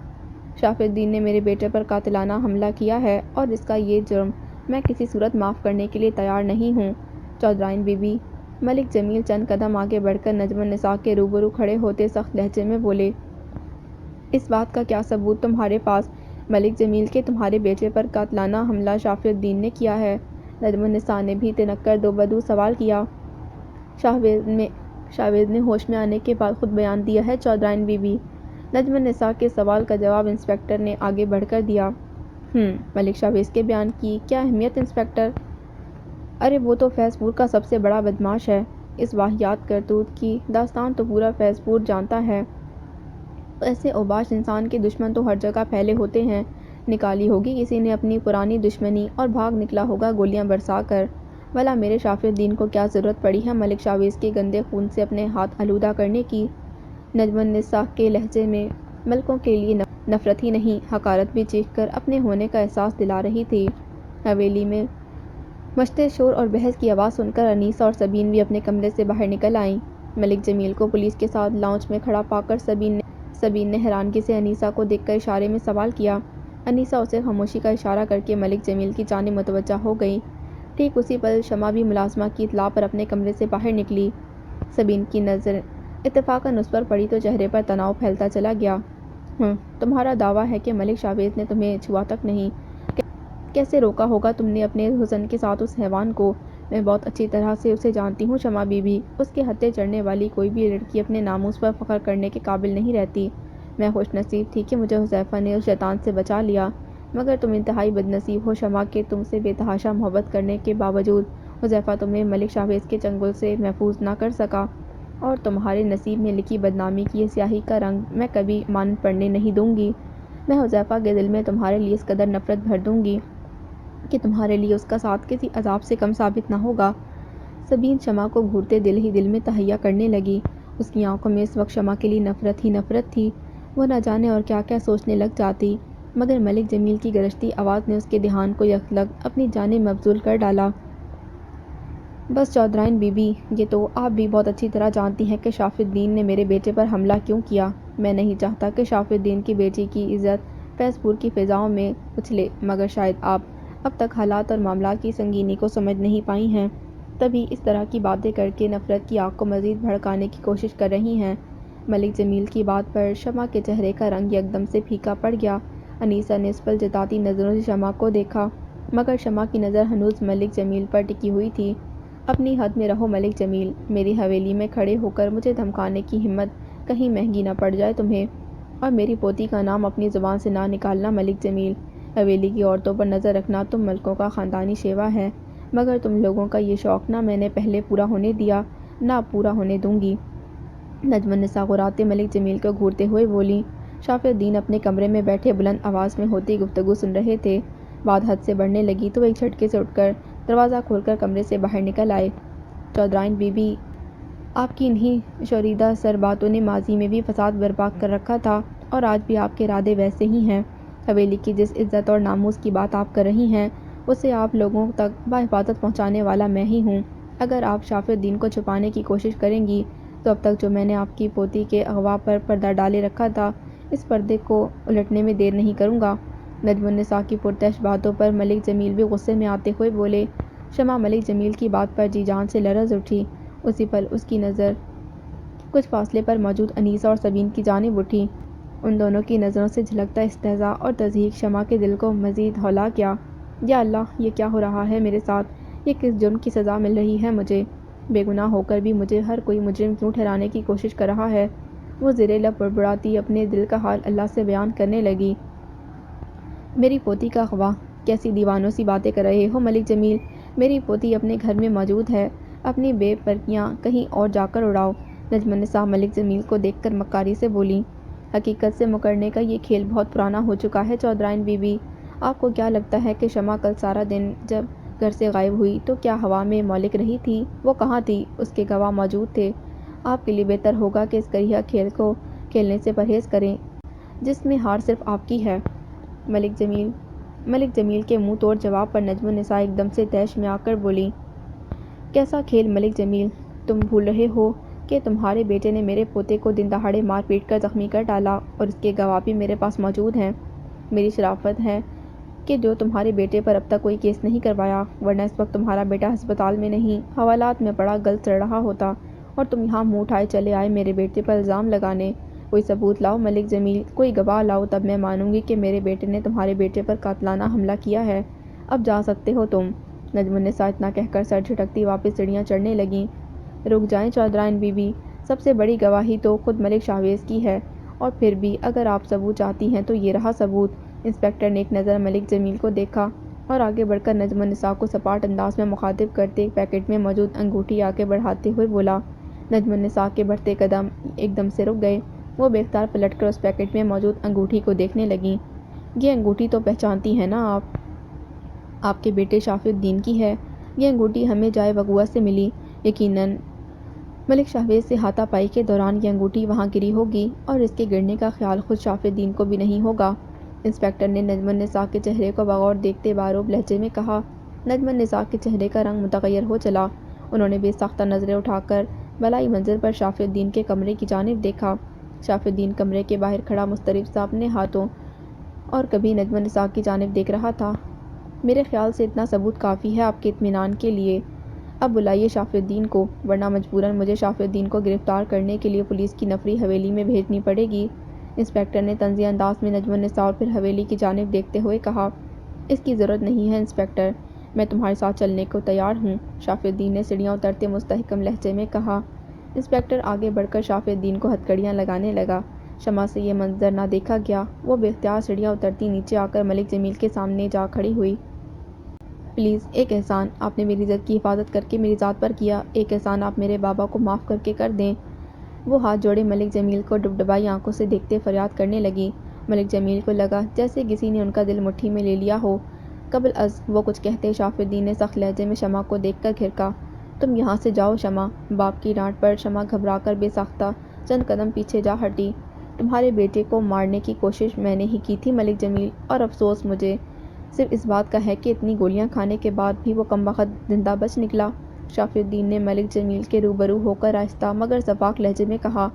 شافی الدین نے میرے بیٹے پر قاتلانہ حملہ کیا ہے اور اس کا یہ جرم میں کسی صورت معاف کرنے کے لیے تیار نہیں ہوں چودھرائن بی بی۔ ملک جمیل چند قدم آگے بڑھ کر نجم النساء کے روبرو کھڑے ہوتے سخت لہجے میں بولے۔ اس بات کا کیا ثبوت تمہارے پاس ملک جمیل کہ تمہارے بیٹے پر قاتلانہ حملہ شافی الدین نے کیا ہے؟ نجم النساء نے بھی تنک کر دو بدو سوال کیا۔ شاویز نے ہوش میں آنے کے بعد خود بیان دیا ہے چودھرائن بی بی۔ نجم النساء کے سوال کا جواب انسپکٹر نے آگے بڑھ کر دیا۔ ملک شاویز کے بیان کی کیا اہمیت انسپکٹر؟ ارے وہ تو فیض پور کا سب سے بڑا بدماش ہے۔ اس واہیات کرتوت کی داستان تو پورا فیض پور جانتا ہے۔ ایسے اوباش انسان کے دشمن تو ہر جگہ پھیلے ہوتے ہیں۔ نکالی ہوگی کسی نے اپنی پرانی دشمنی اور بھاگ نکلا ہوگا گولیاں برسا کر۔ بھلا میرے شافی الدین کو کیا ضرورت پڑی ہے ملک شاویز کے گندے خون سے اپنے ہاتھ آلودہ کرنے کی؟ نجم النساء کے لہجے میں ملکوں کے لیے نفرت ہی نہیں حقارت بھی چیخ کر اپنے ہونے کا احساس دلا رہی تھی۔ حویلی میں مچتے شور اور بحث کی آواز سن کر انیسہ اور سبین بھی اپنے کمرے سے باہر نکل آئیں۔ ملک جمیل کو پولیس کے ساتھ لاؤنج میں کھڑا پا کر سبین نے حیرانگی سے انیسہ کو دیکھ کر اشارے میں سوال کیا۔ انیسہ اسے خاموشی کا اشارہ کر کے ملک جمیل کی جانب متوجہ ہو گئی۔ ٹھیک اسی پل شمع بھی ملازمہ کی اطلاع پر اپنے کمرے سے باہر نکلی۔ سبین کی نظر اتفاقاً اس پر پڑی تو چہرے پر تناؤ پھیلتا چلا گیا۔ تمہارا دعویٰ ہے کہ ملک شاویز نے تمہیں چھوا تک نہیں؟ کیسے روکا ہوگا تم نے اپنے حسن کے ساتھ اس حیوان کو؟ میں بہت اچھی طرح سے اسے جانتی ہوں شمع بی بی، اس کے ہتھے چڑھنے والی کوئی بھی لڑکی اپنے ناموس پر فخر کرنے کے قابل نہیں رہتی۔ میں خوش نصیب تھی کہ مجھے حذیفہ نے اس شیطان سے بچا لیا، مگر تم انتہائی بد نصیب ہو شمع کہ تم سے بے تحاشا محبت کرنے کے باوجود حذیفہ تمہیں ملک شاویز کے چنگل سے محفوظ نہ کر سکا، اور تمہارے نصیب میں لکھی بدنامی کی یہ سیاہی کا رنگ میں کبھی مانند پڑنے نہیں دوں گی۔ میں حذیفہ کے دل میں تمہارے لیے اس قدر نفرت بھر دوں گی کہ تمہارے لیے اس کا ساتھ کسی عذاب سے کم ثابت نہ ہوگا۔ سبین شمع کو گھورتے دل ہی دل میں تہیا کرنے لگی۔ اس کی آنکھوں میں اس وقت شمع کے لیے نفرت ہی نفرت تھی۔ وہ نہ جانے اور کیا کیا سوچنے لگ جاتی، مگر ملک جمیل کی گرجتی آواز نے اس کے دھیان کو یکلخت اپنی جانب مبذول کر ڈالا۔ بس چودھرائن بی بی، یہ تو آپ بھی بہت اچھی طرح جانتی ہیں کہ شافی الدین نے میرے بیٹے پر حملہ کیوں کیا۔ میں نہیں چاہتا کہ شافی الدین کی بیٹی کی عزت فیض پور کی فضاؤں میں اچھلے، مگر شاید آپ اب تک حالات اور معاملات کی سنگینی کو سمجھ نہیں پائی ہیں، تبھی اس طرح کی باتیں کر کے نفرت کی آگ کو مزید بھڑکانے کی کوشش کر رہی ہیں۔ ملک جمیل کی بات پر شمع کے چہرے کا رنگ یکدم سے پھیکا پڑ گیا۔ انیسہ نے اس پل جتاتی نظروں سے شمع کو دیکھا۔ مگر شمع کی نظر ہنوز ملک جمیل پر ٹکی ہوئی تھی۔ اپنی حد میں رہو ملک جمیل، میری حویلی میں کھڑے ہو کر مجھے دھمکانے کی ہمت کہیں مہنگی نہ پڑ جائے تمہیں، اور میری پوتی کا نام اپنی زبان سے نہ نکالنا ملک جمیل۔ حویلی کی عورتوں پر نظر رکھنا تم ملکوں کا خاندانی شیوا ہے، مگر تم لوگوں کا یہ شوق نہ میں نے پہلے پورا ہونے دیا، نہ پورا ہونے دوں گی۔ نجم النساء غراتے ملک جمیل کو گھورتے ہوئے بولی۔ شاف الدین اپنے کمرے میں بیٹھے بلند آواز میں ہوتی گفتگو سن رہے تھے۔ بات حد سے بڑھنے لگی تو ایک جھٹکے سے اٹھ کر دروازہ کھول کر کمرے سے باہر نکل آئے۔ چودھرائن بی بی، آپ کی انہی شوریدہ سر باتوں نے ماضی میں بھی فساد برپا کر رکھا تھا، اور آج بھی آپ کے ارادے ویسے ہی ہیں۔ حویلی کی جس عزت اور ناموس کی بات آپ کر رہی ہیں، اسے آپ لوگوں تک بحفاظت پہنچانے والا میں ہی ہوں۔ اگر آپ شاف الدین کو چھپانے کی کوشش کریں گی تو اب تک جو میں نے آپ کی پوتی کے اغوا پر پردہ ڈالے رکھا تھا، اس پردے کو الٹنے میں دیر نہیں کروں گا۔ نجم النساء کی پرتعش باتوں پر ملک جمیل بھی غصے میں آتے ہوئے بولے۔ شمع ملک جمیل کی بات پر جی جان سے لرز اٹھی۔ اسی پل اس کی نظر کچھ فاصلے پر موجود انیسہ اور سبین کی جانب اٹھی۔ ان دونوں کی نظروں سے جھلکتا استہزاء اور تضحیک شمع کے دل کو مزید ہولا کیا۔ یا اللہ، یہ کیا ہو رہا ہے میرے ساتھ؟ یہ کس جرم کی سزا مل رہی ہے مجھے؟ بے گناہ ہو کر بھی مجھے ہر کوئی مجرم کیوں ٹھہرانے کی کوشش کر رہا ہے؟ وہ زیر لب بڑبڑاتی اپنے دل کا حال اللہ سے بیان کرنے لگی۔ میری پوتی کا اغوا؟ کیسی دیوانوں سی باتیں کر رہے ہو ملک جمیل؟ میری پوتی اپنے گھر میں موجود ہے، اپنی بے پرکیاں کہیں اور جا کر اڑاؤ۔ نجم النساء ملک جمیل کو دیکھ کر مکاری سے بولی۔ حقیقت سے مکرنے کا یہ کھیل بہت پرانا ہو چکا ہے چودھرائن بی بی۔ آپ کو کیا لگتا ہے کہ شمع کل سارا دن جب گھر سے غائب ہوئی تو کیا ہوا میں مولک رہی تھی؟ وہ کہاں تھی؟ اس کے گواہ موجود تھے۔ آپ کے لیے بہتر ہوگا کہ اس کریہ کھیل کو کھیلنے سے پرہیز کریں جس میں ہار صرف آپ کی ہے۔ ملک جمیل کے منہ توڑ جواب پر نجم النساء ایک دم سے طیش میں آ کر بولی۔ کیسا کھیل ملک جمیل؟ تم بھول رہے ہو کہ تمہارے بیٹے نے میرے پوتے کو دن دہاڑے مار پیٹ کر زخمی کر ڈالا، اور اس کے گواہ بھی میرے پاس موجود ہیں۔ میری شرافت ہے کہ جو تمہارے بیٹے پر اب تک کوئی کیس نہیں کروایا، ورنہ اس وقت تمہارا بیٹا ہسپتال میں نہیں، حوالات میں پڑا گل سڑ رہا ہوتا، اور تم یہاں منہ اٹھائے چلے آئے میرے بیٹے پر الزام لگانے۔ کوئی ثبوت لاؤ ملک جمیل، کوئی گواہ لاؤ، تب میں مانوں گی کہ میرے بیٹے نے تمہارے بیٹے پر قاتلانہ حملہ کیا ہے۔ اب جا سکتے ہو تم۔ نجم النساء اتنا کہہ کر سر جھٹکتی واپس سیڑھیاں چڑھنے لگیں۔ رک جائیں چودھرائن بی بی، سب سے بڑی گواہی تو خود ملک شاہویز کی ہے، اور پھر بھی اگر آپ ثبوت چاہتی ہیں تو یہ رہا ثبوت۔ انسپکٹر نے ایک نظر ملک جمیل کو دیکھا اور آگے بڑھ کر نجم النساء کو سپاٹ انداز میں مخاطب کرتے ایک پیکٹ میں موجود انگوٹھی آگے بڑھاتے ہوئے بولا۔ نجم النساء کے بڑھتے قدم ایک دم سے رک گئے۔ وہ بے اختیار پلٹ کر اس پیکٹ میں موجود انگوٹھی کو دیکھنے لگیں۔ یہ انگوٹھی تو پہچانتی ہیں نا آپ کے بیٹے شاف الدین کی ہے۔ یہ انگوٹھی ہمیں جائے وقوع سے ملی۔ یقیناً ملک شاہویز سے ہاتھا پائی کے دوران یہ انگوٹھی وہاں گری ہوگی، اور اس کے گرنے کا خیال خود شاف الدین کو بھی نہیں ہوگا۔ انسپکٹر نے نجم النساء کے چہرے کو بغور دیکھتے باروب لہجے میں کہا۔ نجم النساء کے چہرے کا رنگ متغیر ہو چلا۔ انہوں نے بے ساختہ نظریں اٹھا کر بالائی منزل پر شاف الدین کے کمرے کی جانب دیکھا۔ شاف الدین کمرے کے باہر کھڑا مضطرب سا اپنے ہاتھوں اور کبھی نجم النساء کی جانب دیکھ رہا تھا۔ میرے خیال سے اتنا ثبوت کافی ہے آپ کے اطمینان کے لیے۔ اب بلائیے شاف الدین کو، ورنہ مجبوراً مجھے شاف الدین کو گرفتار کرنے کے لیے پولیس کی نفری حویلی میں بھیجنی پڑے گی۔ انسپکٹر نے طنزی انداز میں نجم النساء اور پھر حویلی کی جانب دیکھتے ہوئے کہا۔ اس کی ضرورت نہیں ہے انسپکٹر، میں تمہارے ساتھ چلنے کو تیار ہوں، شاف الدین نے سیڑھیاں اترتے مستحکم لہجے میں کہا۔ انسپکٹر آگے بڑھ کر شاف الدین کو ہتھکڑیاں لگانے لگا۔ شمع سے یہ منظر نہ دیکھا گیا۔ وہ بے اختیار سیڑھیاں اترتی نیچے آ کر ملک جمیل کے سامنے جا کھڑی ہوئی۔ پلیز، ایک احسان آپ نے میری عزت کی حفاظت کر کے میری ذات پر کیا، ایک احسان آپ میرے بابا کو معاف کر کے کر دیں۔ وہ ہاتھ جوڑے ملک جمیل کو ڈبڈبائی آنکھوں سے دیکھتے فریاد کرنے لگی۔ ملک جمیل کو لگا جیسے کسی نے ان کا دل مٹھی میں لے لیا ہو۔ قبل از وہ کچھ کہتے شاف الدین نے سخت لہجے میں شمع کو دیکھ کر کھرکا۔ تم یہاں سے جاؤ شمع۔ باپ کی ڈانٹ پر شمع گھبرا کر بے ساختہ چند قدم پیچھے جا ہٹی۔ تمہارے بیٹے کو مارنے کی کوشش میں نے ہی کی تھی ملک جمیل، اور افسوس مجھے صرف اس بات کا ہے کہ اتنی گولیاں کھانے کے بعد بھی وہ کمبخت زندہ بچ نکلا۔ شاف الدین نے ملک جمیل کے روبرو ہو کر آہستہ مگر سفاک لہجے میں کہا۔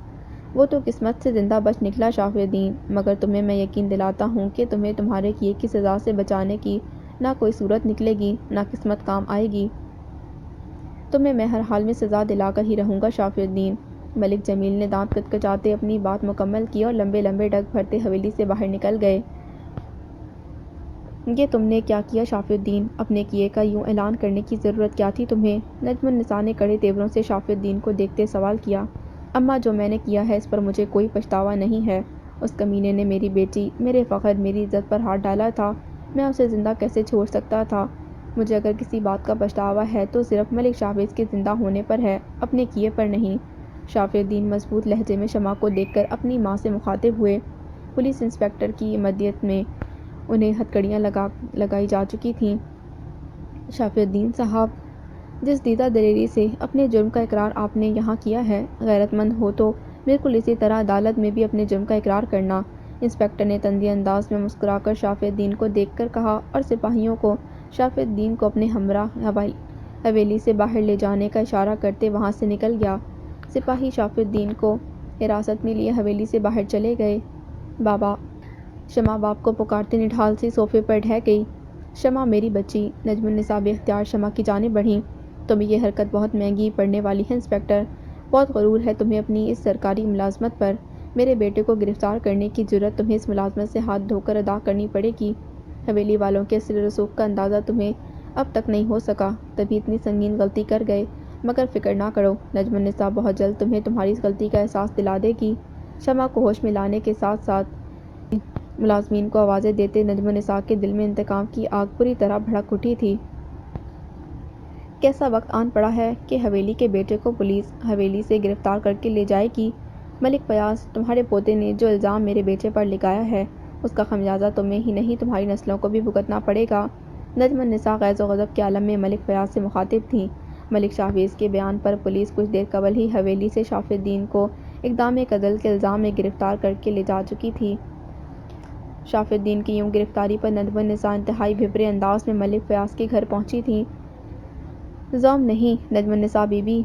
وہ تو قسمت سے زندہ بچ نکلا شاف الدین، مگر تمہیں میں یقین دلاتا ہوں کہ تمہیں تمہارے کیے کی سزا سے بچانے کی نہ کوئی صورت نکلے گی، نہ قسمت کام آئے گی۔ تمہیں میں ہر حال میں سزا دلا کر ہی رہوں گا شاف الدین۔ ملک جمیل نے دانت کچکچاتے اپنی بات مکمل کی اور لمبے لمبے ڈگ بھرتے حویلی سے باہر نکل گئے۔ یہ تم نے کیا کیا شافی الدین؟ اپنے کیے کا یوں اعلان کرنے کی ضرورت کیا تھی تمہیں؟ نجم النساء نے کڑے تیوروں سے شافی الدین کو دیکھتے سوال کیا۔ اماں، جو میں نے کیا ہے اس پر مجھے کوئی پچھتاوا نہیں ہے۔ اس کمینے نے میری بیٹی، میرے فخر، میری عزت پر ہاتھ ڈالا تھا، میں اسے زندہ کیسے چھوڑ سکتا تھا؟ مجھے اگر کسی بات کا پچھتاوا ہے تو صرف ملک شہباز کے زندہ ہونے پر ہے، اپنے کیے پر نہیں۔ شافی الدین مضبوط لہجے میں شمع کو دیکھ کر اپنی ماں سے مخاطب ہوئے۔ پولیس انسپکٹر کی مدیت میں انہیں ہتھکڑیاں لگائی جا چکی تھیں۔ شافی الدین صاحب، جس دیدہ دلیری سے اپنے جرم کا اقرار آپ نے یہاں کیا ہے، غیرت مند ہو تو بالکل اسی طرح عدالت میں بھی اپنے جرم کا اقرار کرنا۔ انسپکٹر نے طنزی انداز میں مسکرا کر شافی الدین کو دیکھ کر کہا اور سپاہیوں کو شافی الدین کو اپنے ہمراہ حویلی سے باہر لے جانے کا اشارہ کرتے وہاں سے نکل گیا۔ سپاہی شافی الدین کو حراست میں لیے حویلی سے باہر چلے گئے۔ بابا! شمع باپ کو پکارتے نڈھال سی صوفے پر ڈھہ گئی۔ شمع میری بچی! نجم النساء بے اختیار شمع کی جانب بڑھیں۔ تمہیں یہ حرکت بہت مہنگی پڑنے والی ہے انسپکٹر، بہت غرور ہے تمہیں اپنی اس سرکاری ملازمت پر۔ میرے بیٹے کو گرفتار کرنے کی جرأت تمہیں اس ملازمت سے ہاتھ دھو کر ادا کرنی پڑے گی۔ حویلی والوں کے سر رسوخ کا اندازہ تمہیں اب تک نہیں ہو سکا، تبھی اتنی سنگین غلطی کر گئے، مگر فکر نہ کرو، نجم النساء بہت جلد تمہیں تمہاری اس غلطی کا احساس دلا دے گی۔ شمع کو ہوش میں لانے کے ساتھ ساتھ ملازمین کو آوازیں دیتے نجم النساء کے دل میں انتقام کی آگ بری طرح بھڑک اٹھی تھی۔ کیسا وقت آن پڑا ہے کہ حویلی کے بیٹے کو پولیس حویلی سے گرفتار کر کے لے جائے گی۔ ملک فیاض، تمہارے پوتے نے جو الزام میرے بیٹے پر لگایا ہے، اس کا خمیازہ تمہیں ہی نہیں تمہاری نسلوں کو بھی بھگتنا پڑے گا۔ نجم النساء غیظ و غضب کے عالم میں ملک فیاض سے مخاطب تھیں۔ ملک شہباز کے بیان پر پولیس کچھ دیر قبل ہی حویلی سے شافی الدین کو اقدام قتل کے الزام میں گرفتار کر کے لے جا چکی تھی۔ شافی الدین کی یوں گرفتاری پر نجم النساء انتہائی بھپرے انداز میں ملک فیاض کے گھر پہنچی تھیں۔ ظلم نہیں نجم النساء بی بی،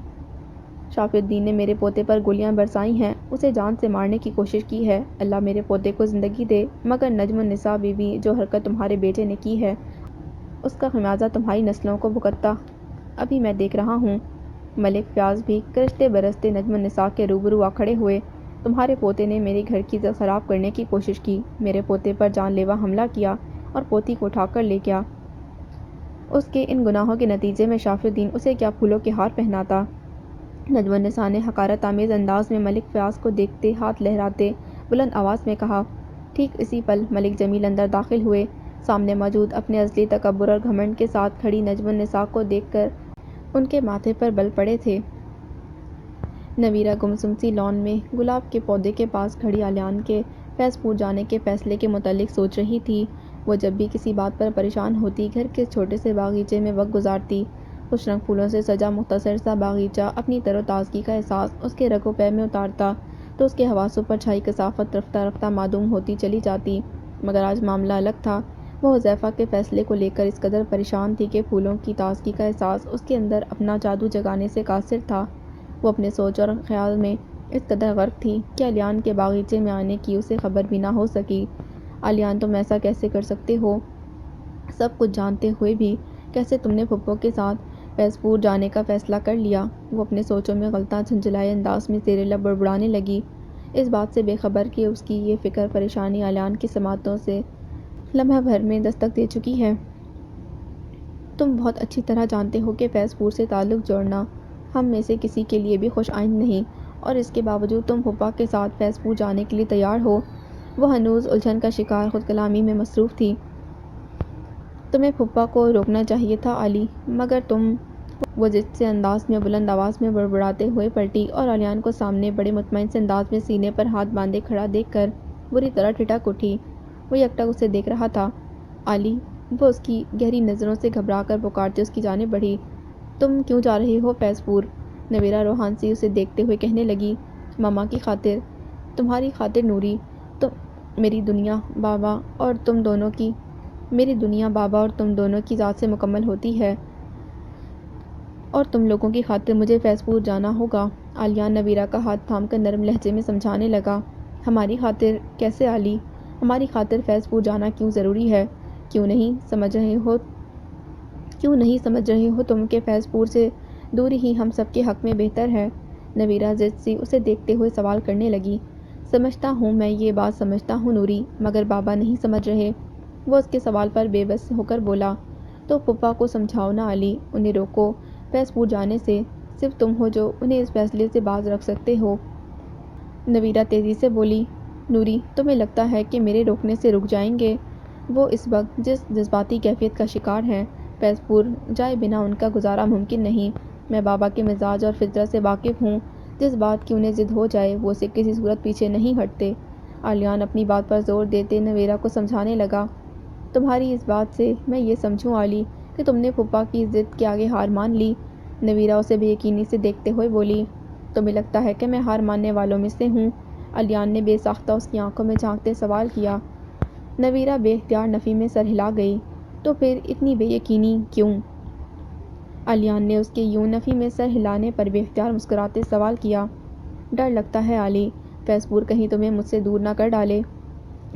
شافی الدین نے میرے پوتے پر گولیاں برسائی ہیں، اسے جان سے مارنے کی کوشش کی ہے، اللہ میرے پوتے کو زندگی دے، مگر نجم النساء بی بی، جو حرکت تمہارے بیٹے نے کی ہے اس کا خمیازہ تمہاری نسلوں کو بھگتتا ابھی میں دیکھ رہا ہوں۔ ملک فیاض بھی گرجتے برستے نجم النساء کے روبرو آ کھڑے ہوئے۔ تمہارے پوتے نے میرے گھر کی عزت خراب کرنے کی کوشش کی، میرے پوتے پر جان لیوا حملہ کیا اور پوتی کو اٹھا کر لے گیا۔ اس کے ان گناہوں کے نتیجے میں شافی الدین اسے کیا پھولوں کے ہار پہناتا؟ نجم النساء نے حقارت آمیز انداز میں ملک فیاض کو دیکھتے ہاتھ لہراتے بلند آواز میں کہا۔ ٹھیک اسی پل ملک جمیل اندر داخل ہوئے۔ سامنے موجود اپنے ازلی تکبر اور گھمنڈ کے ساتھ کھڑی نجم النساء کو دیکھ کر ان کے ماتھے پر بل پڑے تھے۔ نویرہ گمسم سی لان میں گلاب کے پودے کے پاس کھڑی علیان کے فیض پور جانے کے فیصلے کے متعلق سوچ رہی تھی۔ وہ جب بھی کسی بات پر پریشان ہوتی گھر کے چھوٹے سے باغیچے میں وقت گزارتی۔ خوش رنگ پھولوں سے سجا مختصر سا باغیچہ اپنی تر و تازگی کا احساس اس کے رگ و پے میں اتارتا تو اس کے حواسوں پر چھائی کثافت رفتہ رفتہ معدوم ہوتی چلی جاتی۔ مگر آج معاملہ الگ تھا۔ وہ حذیفہ کے فیصلے کو لے کر اس قدر پریشان تھی کہ پھولوں کی تازگی کا احساس اس کے اندر اپنا جادو جگانے سے قاصر تھا۔ وہ اپنے سوچ اور خیال میں اس قدر غرق تھی کہ علیان کے باغیچے میں آنے کی اسے خبر بھی نہ ہو سکی۔ علیان، تم ایسا کیسے کر سکتے ہو؟ سب کچھ جانتے ہوئے بھی کیسے تم نے پھپھو کے ساتھ فیض پور جانے کا فیصلہ کر لیا؟ وہ اپنے سوچوں میں غلطاں جھنجھلائے انداز میں زیر لب بڑبڑانے لگی، اس بات سے بے خبر کہ اس کی یہ فکر پریشانی علیان کی سماعتوں سے لمحہ بھر میں دستک دے چکی ہے۔ تم بہت اچھی طرح جانتے ہو کہ فیض پور سے تعلق جوڑنا ہم میں سے کسی کے لیے بھی خوش آئند نہیں، اور اس کے باوجود تم پھوپھا کے ساتھ فیض پور جانے کے لیے تیار ہو۔ وہ ہنوز الجھن کا شکار خود کلامی میں مصروف تھی۔ تمہیں پھوپھا کو روکنا چاہیے تھا علی، مگر تم، وہ ضد سے انداز میں بلند آواز میں بڑبڑاتے ہوئے پلٹی اور علیان کو سامنے بڑے مطمئن سے انداز میں سینے پر ہاتھ باندھے کھڑا دیکھ کر بری طرح ٹھٹک اٹھی۔ وہ یک ٹک اسے دیکھ رہا تھا۔ علی! وہ اس کی گہری نظروں سے گھبرا کر پکارتے اس کی جانب بڑھی۔ تم کیوں جا رہے ہو فیض پور؟ نویرہ روحانسی اسے دیکھتے ہوئے کہنے لگی۔ ماما کی خاطر، تمہاری خاطر نوری، میری دنیا بابا اور تم دونوں کی میری دنیا بابا اور تم دونوں کی ذات سے مکمل ہوتی ہے، اور تم لوگوں کی خاطر مجھے فیض پور جانا ہوگا۔ علیان نویرہ کا ہاتھ تھام کر نرم لہجے میں سمجھانے لگا۔ ہماری خاطر کیسے علی؟ ہماری خاطر فیض پور جانا کیوں ضروری ہے؟ کیوں نہیں سمجھ رہے ہو تم کہ فیض پور سے دوری ہی ہم سب کے حق میں بہتر ہے؟ نویرہ ضد سی اسے دیکھتے ہوئے سوال کرنے لگی۔ سمجھتا ہوں، میں یہ بات سمجھتا ہوں نوری، مگر بابا نہیں سمجھ رہے۔ وہ اس کے سوال پر بے بس ہو کر بولا، تو پھپھا کو سمجھاؤ نا علی، انہیں روکو فیض پور جانے سے، صرف تم ہو جو انہیں اس فیصلے سے باز رکھ سکتے ہو۔ نویرہ تیزی سے بولی، نوری تمہیں لگتا ہے کہ میرے روکنے سے رک جائیں گے؟ وہ اس وقت جس جذباتی کیفیت کا شکار ہیں، فیض پور جائے بنا ان کا گزارا ممکن نہیں۔ میں بابا کے مزاج اور فطرت سے واقف ہوں، جس بات کی انہیں ضد ہو جائے وہ اسے کسی صورت پیچھے نہیں ہٹتے۔ علیان اپنی بات پر زور دیتے نویرہ کو سمجھانے لگا، تمہاری اس بات سے میں یہ سمجھوں علی کہ تم نے پھپھا کی ضد کے آگے ہار مان لی؟ نویرہ اسے بے یقینی سے دیکھتے ہوئے بولی، تمہیں لگتا ہے کہ میں ہار ماننے والوں میں سے ہوں؟ علیان نے بے ساختہ اس کی آنکھوں میں جھانکتے سوال کیا۔ نویرہ بے اختیار نفی میں سر ہلا گئی، تو پھر اتنی بے یقینی کیوں؟ علیان نے اس کے یوں نفی میں سر ہلانے پر بے اختیار مسکراتے سوال کیا۔ ڈر لگتا ہے علی، فیض پور کہیں تمہیں مجھ سے دور نہ کر ڈالے۔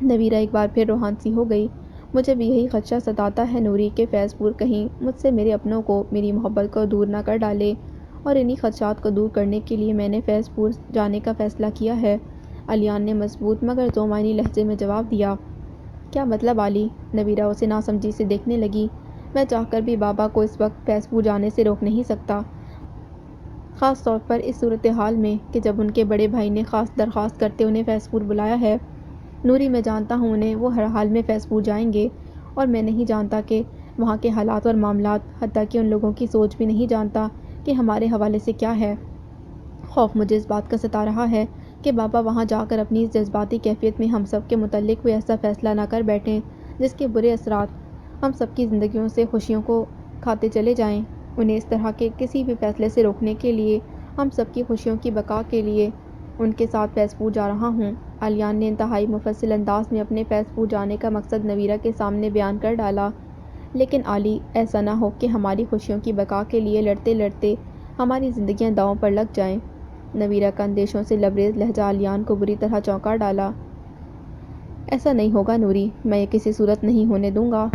نویرہ ایک بار پھر روحان سی ہو گئی، مجھے بھی یہی خدشہ ستاتا ہے نوری کہ فیض پور کہیں مجھ سے، میرے اپنوں کو، میری محبت کو دور نہ کر ڈالے، اور انہی خدشات کو دور کرنے کے لیے میں نے فیض پور جانے کا فیصلہ کیا ہے۔ علیان نے مضبوط مگر دو معنی لہجے میں جواب دیا۔ کیا مطلب علی؟ نویرہ اسے ناسمجھی سے دیکھنے لگی۔ میں چاہ کر بھی بابا کو اس وقت فیض پور جانے سے روک نہیں سکتا، خاص طور پر اس صورتحال میں کہ جب ان کے بڑے بھائی نے خاص درخواست کرتے انہیں فیض پور بلایا ہے۔ نوری میں جانتا ہوں انہیں، وہ ہر حال میں فیض پور جائیں گے، اور میں نہیں جانتا کہ وہاں کے حالات اور معاملات، حتیٰ کہ ان لوگوں کی سوچ بھی نہیں جانتا کہ ہمارے حوالے سے کیا ہے۔ خوف مجھے اس بات کا ستا رہا ہے کہ بابا وہاں جا کر اپنی اس جذباتی کیفیت میں ہم سب کے متعلق کوئی ایسا فیصلہ نہ کر بیٹھیں جس کے برے اثرات ہم سب کی زندگیوں سے خوشیوں کو کھاتے چلے جائیں۔ انہیں اس طرح کے کسی بھی فیصلے سے روکنے کے لیے، ہم سب کی خوشیوں کی بقا کے لیے ان کے ساتھ فیض پور جا رہا ہوں۔ علیان نے انتہائی مفصل انداز میں اپنے فیض پور جانے کا مقصد نویرہ کے سامنے بیان کر ڈالا۔ لیکن علی، ایسا نہ ہو کہ ہماری خوشیوں کی بقا کے لیے لڑتے لڑتے ہماری زندگیاں داؤں پر لگ جائیں۔ نویرہ کا اندیشوں سے لبریز لہجہ علیان کو بری طرح چونکا ڈالا۔ ایسا نہیں ہوگا نوری، میں یہ کسی صورت نہیں ہونے دوں گا۔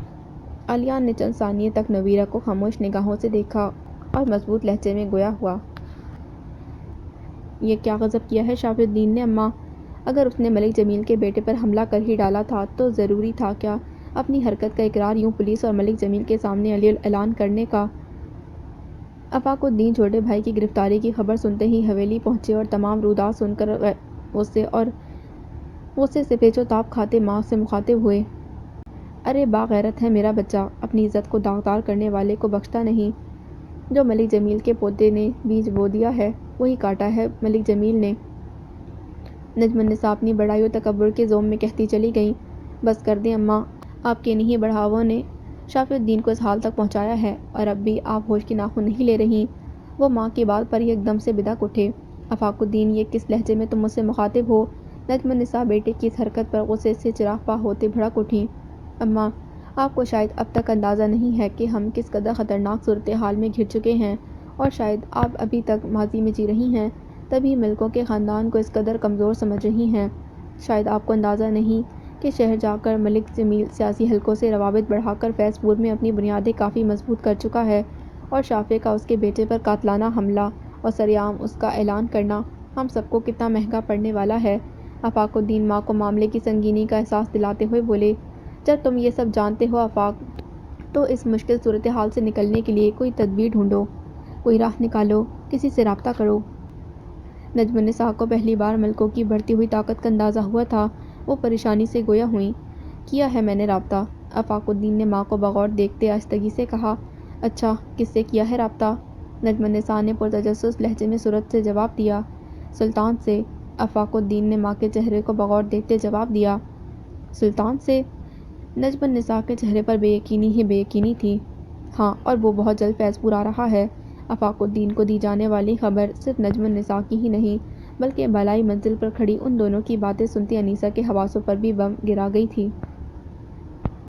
علیان نے چند ثانیے تک نویرہ کو خاموش نگاہوں سے دیکھا اور مضبوط لہجے میں گویا ہوا، یہ کیا غضب کیا ہے شاف الدین نے اماں؟ اگر اس نے ملک جمیل کے بیٹے پر حملہ کر ہی ڈالا تھا تو ضروری تھا کیا اپنی حرکت کا اقرار یوں پولیس اور ملک جمیل کے سامنے اعلان کرنے کا؟ آفاق الدین چھوٹے بھائی کی گرفتاری کی خبر سنتے ہی حویلی پہنچے اور تمام رودات سن کر غصے سے پیچ و تاب کھاتے ماں سے مخاطب ہوئے، ارے باغیرت ہے میرا بچہ، اپنی عزت کو داغدار کرنے والے کو بخشتا نہیں۔ جو ملک جمیل کے پوتے نے بیج بو دیا ہے وہی کاٹا ہے ملک جمیل نے۔ نجم النساء اپنی بڑائی و تکبر کے زوم میں کہتی چلی گئیں، بس کر دیں اماں، آپ کے انہی بڑھاووں نے شاف الدین کو اس حال تک پہنچایا ہے، اور اب بھی آپ ہوش کے ناخن نہیں لے رہی۔ وہ ماں کی بات پر ایک دم سے بدک اٹھے، آفاق الدین یہ کس لہجے میں تم مجھ سے مخاطب ہو؟ نجم النساء بیٹے کی اس حرکت پر غصے سے چراغ پا ہوتے بھڑک اٹھیں، اماں آپ کو شاید اب تک اندازہ نہیں ہے کہ ہم کس قدر خطرناک صورتحال میں گھر چکے ہیں، اور شاید آپ ابھی تک ماضی میں جی رہی ہیں، تبھی ملکوں کے خاندان کو اس قدر کمزور سمجھ رہی ہیں۔ شاید آپ کو اندازہ نہیں کہ شہر جا کر ملک جمیل سیاسی حلقوں سے روابط بڑھا کر فیض پور میں اپنی بنیادیں کافی مضبوط کر چکا ہے، اور شافے کا اس کے بیٹے پر قاتلانہ حملہ اور سرعام اس کا اعلان کرنا ہم سب کو کتنا مہنگا پڑنے والا ہے۔ آفاق الدین ماں کو معاملے کی سنگینی کا احساس دلاتے ہوئے بولے، جب تم یہ سب جانتے ہو آفاق، تو اس مشکل صورتحال سے نکلنے کے لیے کوئی تدبیر ڈھونڈو، کوئی راہ نکالو، کسی سے رابطہ کرو۔ نجم النساء کو پہلی بار ملکوں کی بڑھتی ہوئی طاقت کا اندازہ ہوا تھا، وہ پریشانی سے گویا ہوئیں۔ کیا ہے میں نے رابطہ؟ آفاق الدین نے ماں کو بغور دیکھتے آہستگی سے کہا، اچھا کس سے کیا ہے رابطہ؟ نجم النساء نے پرتجسس لہجے میں سرعت سے جواب دیا، سلطان سے۔ آفاق الدین نے ماں کے چہرے کو بغور دیکھتے جواب دیا، سلطان سے؟ نجم النساء کے چہرے پر بے یقینی ہی بے یقینی تھی۔ ہاں، اور وہ بہت جلد فیض پور آ رہا ہے۔ آفاق الدین کو دی جانے والی خبر صرف نجم النساء کی ہی نہیں بلکہ بالائی منزل پر کھڑی ان دونوں کی باتیں سنتی انیسہ کے حواسوں پر بھی بم گرا گئی تھی۔